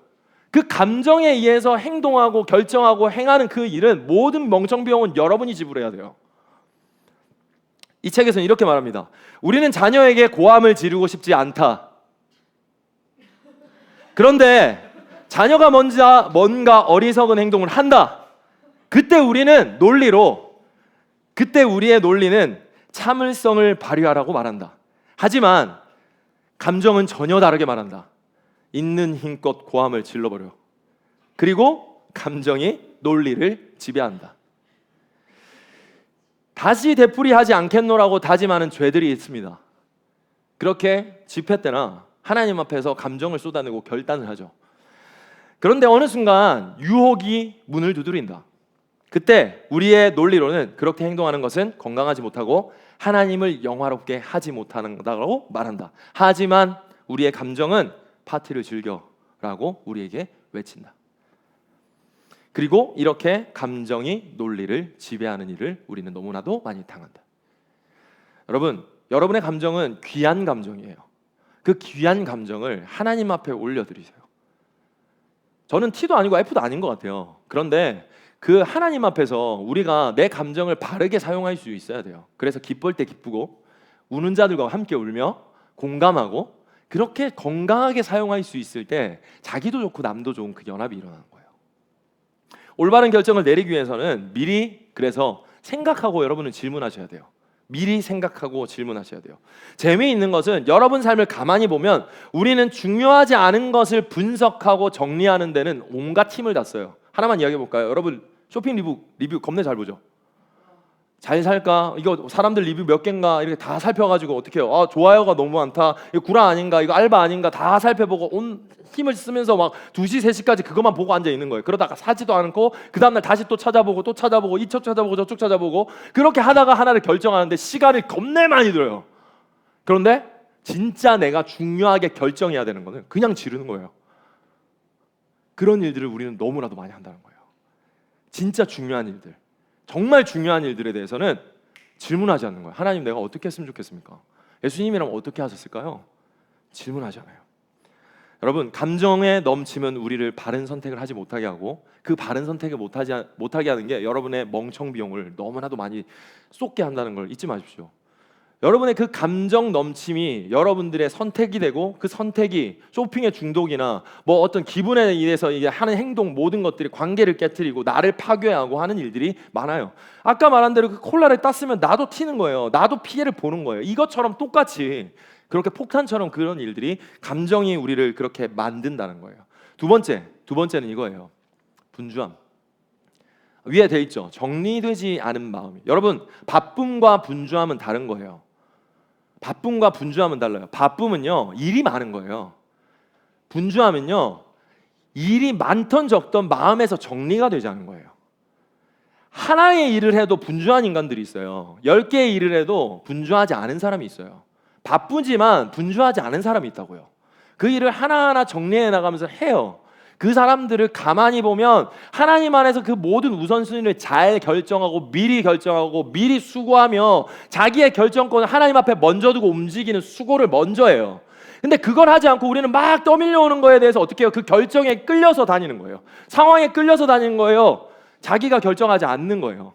그 감정에 의해서 행동하고 결정하고 행하는 그 일은 모든 멍청비용은 여러분이 지불해야 돼요. 이 책에서는 이렇게 말합니다. 우리는 자녀에게 고함을 지르고 싶지 않다. 그런데 자녀가 뭔가 어리석은 행동을 한다. 그때 우리는 논리로, 그때 우리의 논리는 참을성을 발휘하라고 말한다. 하지만 감정은 전혀 다르게 말한다. 있는 힘껏 고함을 질러버려. 그리고 감정이 논리를 지배한다. 다시 되풀이하지 않겠노라고 다짐하는 죄들이 있습니다. 그렇게 집회 때나 하나님 앞에서 감정을 쏟아내고 결단을 하죠. 그런데 어느 순간 유혹이 문을 두드린다. 그때 우리의 논리로는 그렇게 행동하는 것은 건강하지 못하고 하나님을 영화롭게 하지 못한다고 말한다. 하지만 우리의 감정은 파티를 즐겨라고 우리에게 외친다. 그리고 이렇게 감정이 논리를 지배하는 일을 우리는 너무나도 많이 당한다. 여러분, 여러분의 감정은 귀한 감정이에요. 그 귀한 감정을 하나님 앞에 올려드리세요. 저는 T도 아니고 F도 아닌 것 같아요. 그런데 그 하나님 앞에서 우리가 내 감정을 바르게 사용할 수 있어야 돼요. 그래서 기쁠 때 기쁘고 우는 자들과 함께 울며 공감하고 그렇게 건강하게 사용할 수 있을 때 자기도 좋고 남도 좋은 그 연합이 일어나는 거예요. 올바른 결정을 내리기 위해서는 미리 그래서 생각하고 여러분은 질문하셔야 돼요. 미리 생각하고 질문하셔야 돼요. 재미있는 것은 여러분 삶을 가만히 보면 우리는 중요하지 않은 것을 분석하고 정리하는 데는 온갖 힘을 다 써요. 하나만 이야기해 볼까요? 여러분 쇼핑 리뷰 겁내 잘 보죠? 잘 살까? 이거 사람들 리뷰 몇 개인가 이렇게 다 살펴가지고 어떻게 해요? 아, 좋아요가 너무 많다. 이거 구라 아닌가? 이거 알바 아닌가? 다 살펴보고 온 힘을 쓰면서 막 2시, 3시까지 그것만 보고 앉아 있는 거예요. 그러다가 사지도 않고 그 다음날 다시 또 찾아보고 이쪽 찾아보고 저쪽 찾아보고 그렇게 하다가 하나를 결정하는데 시간이 겁내 많이 들어요. 그런데 진짜 내가 중요하게 결정해야 되는 거는 그냥 지르는 거예요. 그런 일들을 우리는 너무나도 많이 한다는 거예요. 진짜 중요한 일들, 정말 중요한 일들에 대해서는 질문하지 않는 거예요. 하나님, 내가 어떻게 했으면 좋겠습니까? 예수님이라면 어떻게 하셨을까요? 질문하지 않아요. 여러분, 감정에 넘치면 우리를 바른 선택을 하지 못하게 하고 그 바른 선택을 못하게 하는 게 여러분의 멍청 비용을 너무나도 많이 쏟게 한다는 걸 잊지 마십시오. 여러분의 그 감정 넘침이 여러분들의 선택이 되고 그 선택이 쇼핑의 중독이나 뭐 어떤 기분에 의해서 이게 하는 행동 모든 것들이 관계를 깨트리고 나를 파괴하고 하는 일들이 많아요. 아까 말한 대로 그 콜라를 땄으면 나도 튀는 거예요. 나도 피해를 보는 거예요. 이것처럼 똑같이 그렇게 폭탄처럼 그런 일들이 감정이 우리를 그렇게 만든다는 거예요. 두 번째는 이거예요. 분주함. 위에 돼 있죠. 정리되지 않은 마음이. 여러분, 바쁨과 분주함은 다른 거예요. 바쁨과 분주함은 달라요. 바쁨은요, 일이 많은 거예요. 분주함은요, 일이 많던 적던 마음에서 정리가 되지 않은 거예요. 하나의 일을 해도 분주한 인간들이 있어요. 10개의 일을 해도 분주하지 않은 사람이 있어요. 바쁘지만 분주하지 않은 사람이 있다고요. 그 일을 하나하나 정리해 나가면서 해요. 그 사람들을 가만히 보면 하나님 안에서 그 모든 우선순위를 잘 결정하고 미리 수고하며 자기의 결정권을 하나님 앞에 먼저 두고 움직이는 수고를 먼저 해요. 근데 그걸 하지 않고 우리는 막 떠밀려오는 거에 대해서 어떻게 해요? 그 결정에 끌려서 다니는 거예요. 상황에 끌려서 다니는 거예요. 자기가 결정하지 않는 거예요.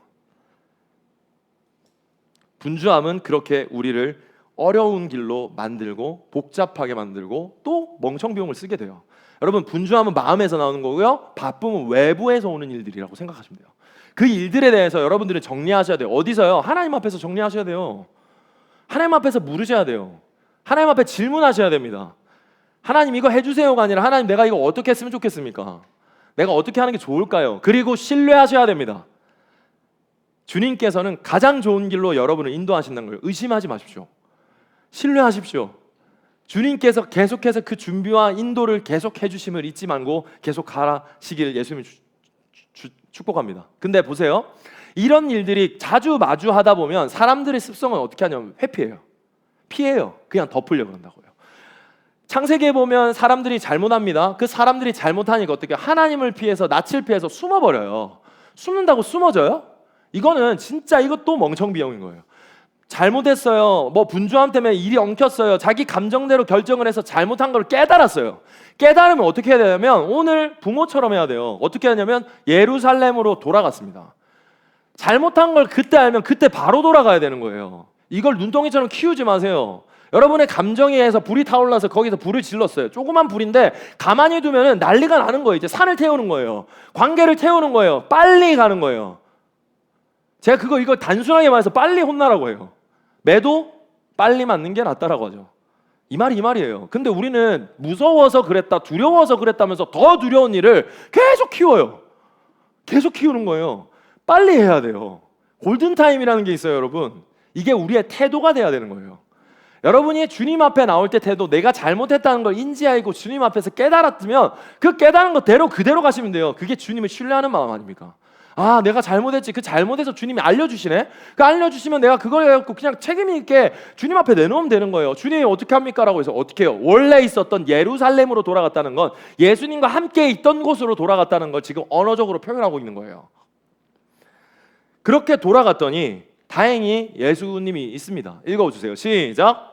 분주함은 그렇게 우리를 어려운 길로 만들고 복잡하게 만들고 또 멍청 비용을 쓰게 돼요. 여러분, 분주함은 마음에서 나오는 거고요. 바쁨은 외부에서 오는 일들이라고 생각하시면 돼요. 그 일들에 대해서 여러분들은 정리하셔야 돼요. 어디서요? 하나님 앞에서 정리하셔야 돼요. 하나님 앞에서 물으셔야 돼요. 하나님 앞에 질문하셔야 됩니다. 하나님, 이거 해주세요가 아니라 하나님, 내가 이거 어떻게 했으면 좋겠습니까? 내가 어떻게 하는 게 좋을까요? 그리고 신뢰하셔야 됩니다. 주님께서는 가장 좋은 길로 여러분을 인도하신다는 걸 의심하지 마십시오. 신뢰하십시오. 주님께서 계속해서 그 준비와 인도를 계속 해주심을 잊지 말고 계속 가시길 예수님이 축복합니다. 근데 보세요, 이런 일들이 자주 마주하다 보면 사람들의 습성은 어떻게 하냐면 회피해요. 피해요. 그냥 덮으려고 그런다고요. 창세기에 보면 사람들이 잘못합니다. 그 사람들이 잘못하니까 어떻게 하나님을 피해서 낯을 피해서 숨어버려요. 숨는다고 숨어져요? 이거는 진짜 이것도 멍청비용인 거예요. 잘못했어요. 뭐 분주함 때문에 일이 엉켰어요. 자기 감정대로 결정을 해서 잘못한 걸 깨달았어요. 깨달으면 어떻게 해야 되냐면 오늘 부모처럼 해야 돼요. 어떻게 하냐면 예루살렘으로 돌아갔습니다. 잘못한 걸 그때 알면 그때 바로 돌아가야 되는 거예요. 이걸 눈덩이처럼 키우지 마세요. 여러분의 감정에 의해서 불이 타올라서 거기서 불을 질렀어요. 조그만 불인데 가만히 두면 난리가 나는 거예요. 이제 산을 태우는 거예요. 관계를 태우는 거예요. 빨리 가는 거예요. 제가 이거 단순하게 말해서 빨리 혼나라고 해요. 매도 빨리 맞는 게 낫다라고 하죠. 이 말이에요. 근데 우리는 무서워서 그랬다, 두려워서 그랬다면서 더 두려운 일을 계속 키워요. 계속 키우는 거예요. 빨리 해야 돼요. 골든타임이라는 게 있어요, 여러분. 이게 우리의 태도가 돼야 되는 거예요. 여러분이 주님 앞에 나올 때 태도, 내가 잘못했다는 걸 인지하고 주님 앞에서 깨달았으면 그 깨달은 것대로 그대로 가시면 돼요. 그게 주님을 신뢰하는 마음 아닙니까? 아, 내가 잘못했지. 그 잘못해서 주님이 알려주시네. 그 알려주시면 내가 그걸 해갖고 그냥 책임 있게 주님 앞에 내놓으면 되는 거예요. 주님이 어떻게 합니까? 라고 해서 어떻게 해요? 원래 있었던 예루살렘으로 돌아갔다는 건 예수님과 함께 있던 곳으로 돌아갔다는 걸 지금 언어적으로 표현하고 있는 거예요. 그렇게 돌아갔더니 다행히 예수님이 있습니다. 읽어주세요. 시작.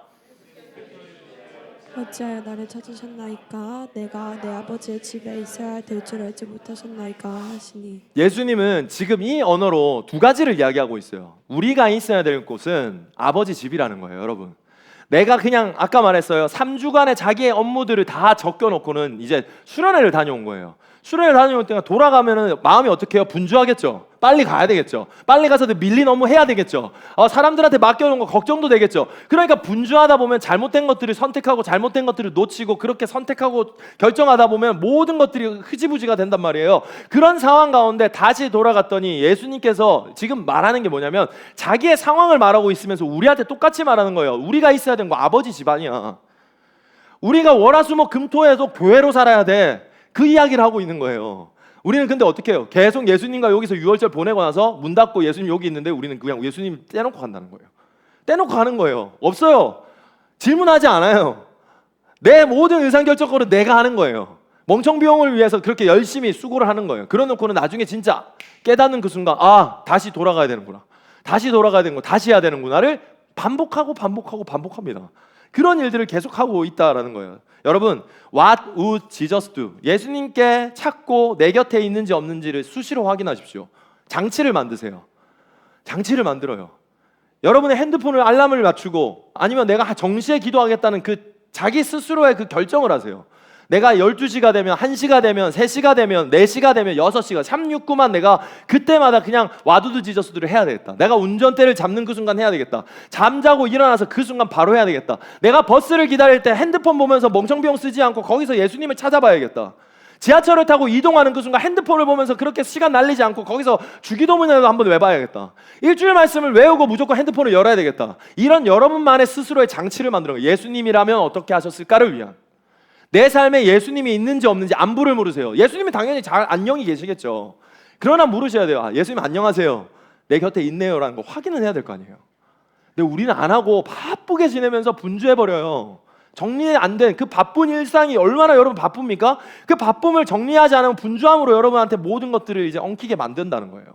어찌하여 나를 찾으셨나이까? 내가 내 아버지의 집에 있어야 될 줄 알지 못하셨나이까? 하시니 예수님은 지금 이 언어로 두 가지를 이야기하고 있어요. 우리가 있어야 될 곳은 아버지 집이라는 거예요, 여러분. 내가 그냥 아까 말했어요. 3주간의 자기의 업무들을 다 적겨놓고는 이제 수련회를 다녀온 거예요. 수련회를 다녀올 때가 돌아가면은 마음이 어떻게 해요? 분주하겠죠. 빨리 가야 되겠죠. 빨리 가서 밀린 업무 해야 되겠죠. 사람들한테 맡겨놓은 거 걱정도 되겠죠. 그러니까 분주하다 보면 잘못된 것들을 선택하고 잘못된 것들을 놓치고 그렇게 선택하고 결정하다 보면 모든 것들이 흐지부지가 된단 말이에요. 그런 상황 가운데 다시 돌아갔더니 예수님께서 지금 말하는 게 뭐냐면 자기의 상황을 말하고 있으면서 우리한테 똑같이 말하는 거예요. 우리가 있어야 되는 거 아버지 집안이야. 우리가 월화수목금토에도 교회로 살아야 돼. 그 이야기를 하고 있는 거예요. 우리는 근데 어떻게 해요? 계속 예수님과 여기서 유월절 보내고 나서 문 닫고 예수님 여기 있는데 우리는 그냥 예수님 떼놓고 간다는 거예요. 떼놓고 가는 거예요. 없어요. 질문하지 않아요. 내 모든 의사결정권은 내가 하는 거예요. 멍청비용을 위해서 그렇게 열심히 수고를 하는 거예요. 그러놓고는 나중에 진짜 깨닫는 그 순간 다시 돌아가야 되는구나. 다시 돌아가야 되는구나. 다시 해야 되는구나를 반복합니다. 그런 일들을 계속하고 있다라는 거예요. 여러분, what would Jesus do? 예수님께 찾고 내 곁에 있는지 없는지를 수시로 확인하십시오. 장치를 만드세요. 장치를 만들어요. 여러분의 핸드폰을 알람을 맞추고 아니면 내가 정시에 기도하겠다는 그 자기 스스로의 그 결정을 하세요. 내가 12시가 되면 1시가 되면 3시가 되면 4시가 되면 6시가 369만 내가 그때마다 그냥 와두두 지저스들을 해야 되겠다. 내가 운전대를 잡는 그 순간 해야 되겠다. 잠자고 일어나서 그 순간 바로 해야 되겠다. 내가 버스를 기다릴 때 핸드폰 보면서 멍청비용 쓰지 않고 거기서 예수님을 찾아봐야겠다. 지하철을 타고 이동하는 그 순간 핸드폰을 보면서 그렇게 시간 날리지 않고 거기서 주기도문이라도 한번 외봐야겠다. 일주일 말씀을 외우고 무조건 핸드폰을 열어야 되겠다. 이런 여러분만의 스스로의 장치를 만드는 거예요. 예수님이라면 어떻게 하셨을까를 위한. 내 삶에 예수님이 있는지 없는지 안부를 물으세요. 예수님이 당연히 잘 안녕히 계시겠죠. 그러나 물으셔야 돼요. 예수님 안녕하세요. 내 곁에 있네요라는 거 확인은 해야 될 거 아니에요. 근데 우리는 안 하고 바쁘게 지내면서 분주해버려요. 정리 안 된 그 바쁜 일상이 얼마나 여러분 바쁩니까? 그 바쁨을 정리하지 않으면 분주함으로 여러분한테 모든 것들을 이제 엉키게 만든다는 거예요.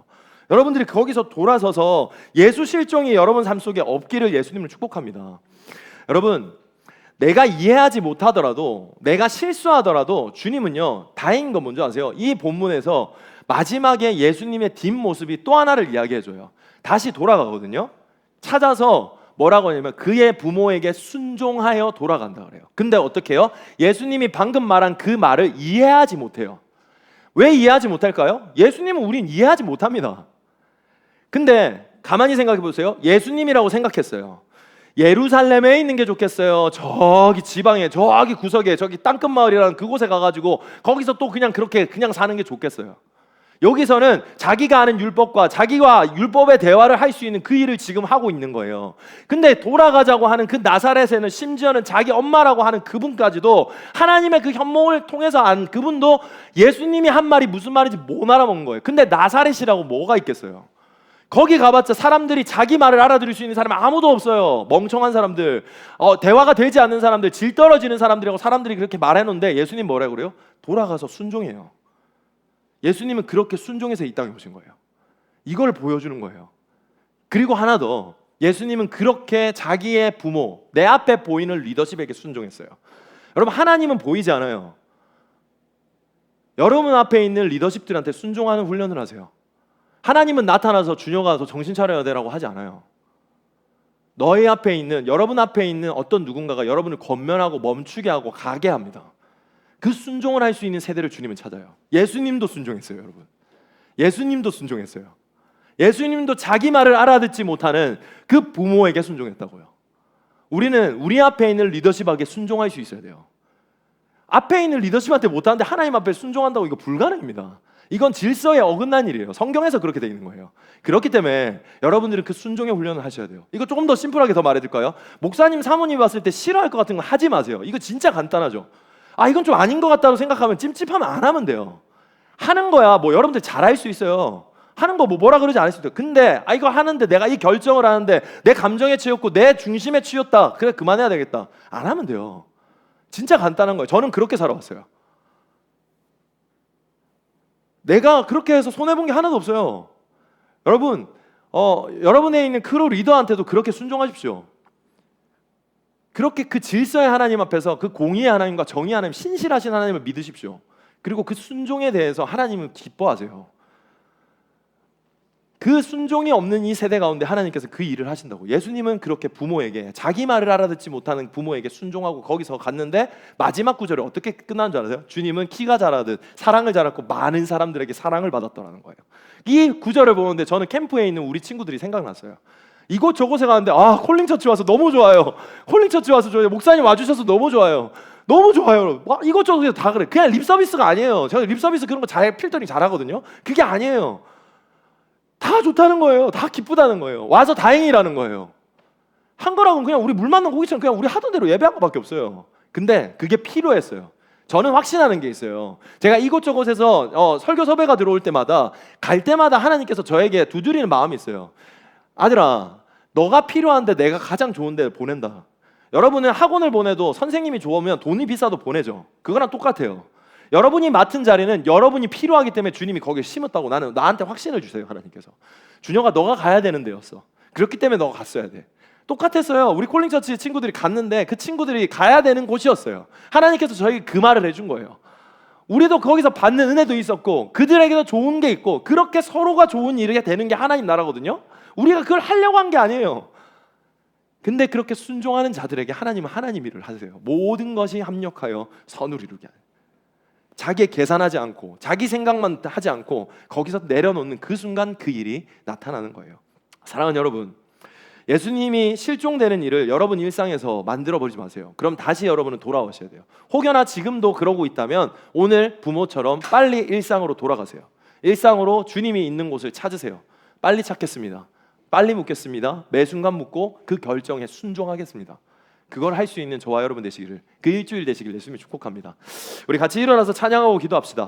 여러분들이 거기서 돌아서서 예수 실종이 여러분 삶 속에 없기를 예수님을 축복합니다. 여러분, 내가 이해하지 못하더라도 내가 실수하더라도 주님은요 다행인 건 뭔지 아세요? 이 본문에서 마지막에 예수님의 뒷모습이 또 하나를 이야기해줘요. 다시 돌아가거든요. 찾아서 뭐라고 하냐면 그의 부모에게 순종하여 돌아간다 그래요. 근데 어떻게 해요? 예수님이 방금 말한 그 말을 이해하지 못해요. 왜 이해하지 못할까요? 예수님은 우린 이해하지 못합니다. 근데 가만히 생각해 보세요. 예수님이라고 생각했어요. 예루살렘에 있는 게 좋겠어요? 저기 지방에 저기 구석에 저기 땅끝 마을이라는 그곳에 가가지고 거기서 또 그냥 그렇게 그냥 사는 게 좋겠어요? 여기서는 자기가 아는 율법과 자기와 율법의 대화를 할 수 있는 그 일을 지금 하고 있는 거예요. 근데 돌아가자고 하는 그 나사렛에는 심지어는 자기 엄마라고 하는 그분까지도 하나님의 그 현몽을 통해서 안 그분도 예수님이 한 말이 무슨 말인지 못 알아먹는 거예요. 근데 나사렛이라고 뭐가 있겠어요? 거기 가봤자 사람들이 자기 말을 알아들을 수 있는 사람이 아무도 없어요. 멍청한 사람들, 대화가 되지 않는 사람들, 질 떨어지는 사람들이라고 사람들이 그렇게 말해놓는데 예수님 뭐라고 그래요? 돌아가서 순종해요. 예수님은 그렇게 순종해서 이 땅에 오신 거예요. 이걸 보여주는 거예요. 그리고 하나 더, 예수님은 그렇게 자기의 부모, 내 앞에 보이는 리더십에게 순종했어요. 여러분, 하나님은 보이지 않아요. 여러분 앞에 있는 리더십들한테 순종하는 훈련을 하세요. 하나님은 나타나서 준혁아 너 정신 차려야 되라고 하지 않아요. 너희 앞에 있는, 여러분 앞에 있는 어떤 누군가가 여러분을 권면하고 멈추게 하고 가게 합니다. 그 순종을 할 수 있는 세대를 주님은 찾아요. 예수님도 순종했어요, 여러분. 예수님도 순종했어요. 예수님도 자기 말을 알아듣지 못하는 그 부모에게 순종했다고요. 우리는 우리 앞에 있는 리더십에게 순종할 수 있어야 돼요. 앞에 있는 리더십한테 못하는데 하나님 앞에 순종한다고 이거 불가능합니다. 이건 질서에 어긋난 일이에요. 성경에서 그렇게 돼 있는 거예요. 그렇기 때문에 여러분들은 그 순종의 훈련을 하셔야 돼요. 이거 조금 더 심플하게 더 말해드릴까요? 목사님, 사모님 봤을 때 싫어할 것 같은 거 하지 마세요. 이거 진짜 간단하죠. 이건 좀 아닌 것 같다고 생각하면 찜찜하면 안 하면 돼요. 하는 거야 뭐 여러분들 잘할 수 있어요. 하는 거 뭐라 그러지 않을 수도 있어요. 근데 이거 하는데 내가 이 결정을 하는데 내 감정에 치였고 내 중심에 치였다. 그래 그만해야 되겠다. 안 하면 돼요. 진짜 간단한 거예요. 저는 그렇게 살아왔어요. 내가 그렇게 해서 손해본 게 하나도 없어요. 여러분, 여러분에 있는 크루 리더한테도 그렇게 순종하십시오. 그렇게 그 질서의 하나님 앞에서 그 공의의 하나님과 정의의 하나님, 신실하신 하나님을 믿으십시오. 그리고 그 순종에 대해서 하나님은 기뻐하세요. 그 순종이 없는 이 세대 가운데 하나님께서 그 일을 하신다고. 예수님은 그렇게 부모에게, 자기 말을 알아듣지 못하는 부모에게 순종하고 거기서 갔는데 마지막 구절에 어떻게 끝나는 줄 아세요? 주님은 키가 자라듯 사랑을 자랐고 많은 사람들에게 사랑을 받았더라는 거예요. 이 구절을 보는데 저는 캠프에 있는 우리 친구들이 생각났어요. 이곳저곳에 가는데 콜링처치 와서 너무 좋아요. 콜링처치 와서 좋아요. 목사님 와주셔서 너무 좋아요. 너무 좋아요. 이것저것 다 그래. 그냥 립서비스가 아니에요. 제가 립서비스 그런 거 잘 필터링 잘하거든요. 그게 아니에요. 다 좋다는 거예요. 다 기쁘다는 거예요. 와서 다행이라는 거예요. 한 거랑은 그냥 우리 물 맞는 고기처럼 그냥 우리 하던 대로 예배한 것밖에 없어요. 근데 그게 필요했어요. 저는 확신하는 게 있어요. 제가 이곳저곳에서 설교 섭외가 들어올 때마다 갈 때마다 하나님께서 저에게 두드리는 마음이 있어요. 아들아, 너가 필요한데 내가 가장 좋은 데 보낸다. 여러분은 학원을 보내도 선생님이 좋으면 돈이 비싸도 보내죠. 그거랑 똑같아요. 여러분이 맡은 자리는 여러분이 필요하기 때문에 주님이 거기에 심었다고 나한테 확신을 주세요. 하나님께서. 준혁아 너가 가야 되는 데였어. 그렇기 때문에 너가 갔어야 돼. 똑같았어요. 우리 콜링처치 친구들이 갔는데 그 친구들이 가야 되는 곳이었어요. 하나님께서 저에게 그 말을 해준 거예요. 우리도 거기서 받는 은혜도 있었고 그들에게도 좋은 게 있고 그렇게 서로가 좋은 일이 되는 게 하나님 나라거든요. 우리가 그걸 하려고 한 게 아니에요. 근데 그렇게 순종하는 자들에게 하나님은 하나님 일을 하세요. 모든 것이 합력하여 선을 이루게 하는. 자기 계산하지 않고 자기 생각만 하지 않고 거기서 내려놓는 그 순간 그 일이 나타나는 거예요. 사랑하는 여러분, 예수님이 실종되는 일을 여러분 일상에서 만들어버리지 마세요. 그럼 다시 여러분은 돌아오셔야 돼요. 혹여나 지금도 그러고 있다면 오늘 부모처럼 빨리 일상으로 돌아가세요. 일상으로 주님이 있는 곳을 찾으세요. 빨리 찾겠습니다. 빨리 묻겠습니다. 매 순간 묻고 그 결정에 순종하겠습니다. 그걸 할 수 있는 저와 여러분 되시기를, 그 일주일 되시길 예수님이 축복합니다. 우리 같이 일어나서 찬양하고 기도합시다.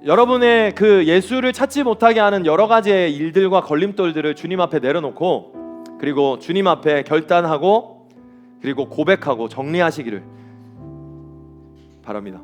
여러분의 그 예수를 찾지 못하게 하는 여러 가지의 일들과 걸림돌들을 주님 앞에 내려놓고 그리고 주님 앞에 결단하고 그리고 고백하고 정리하시기를 바랍니다.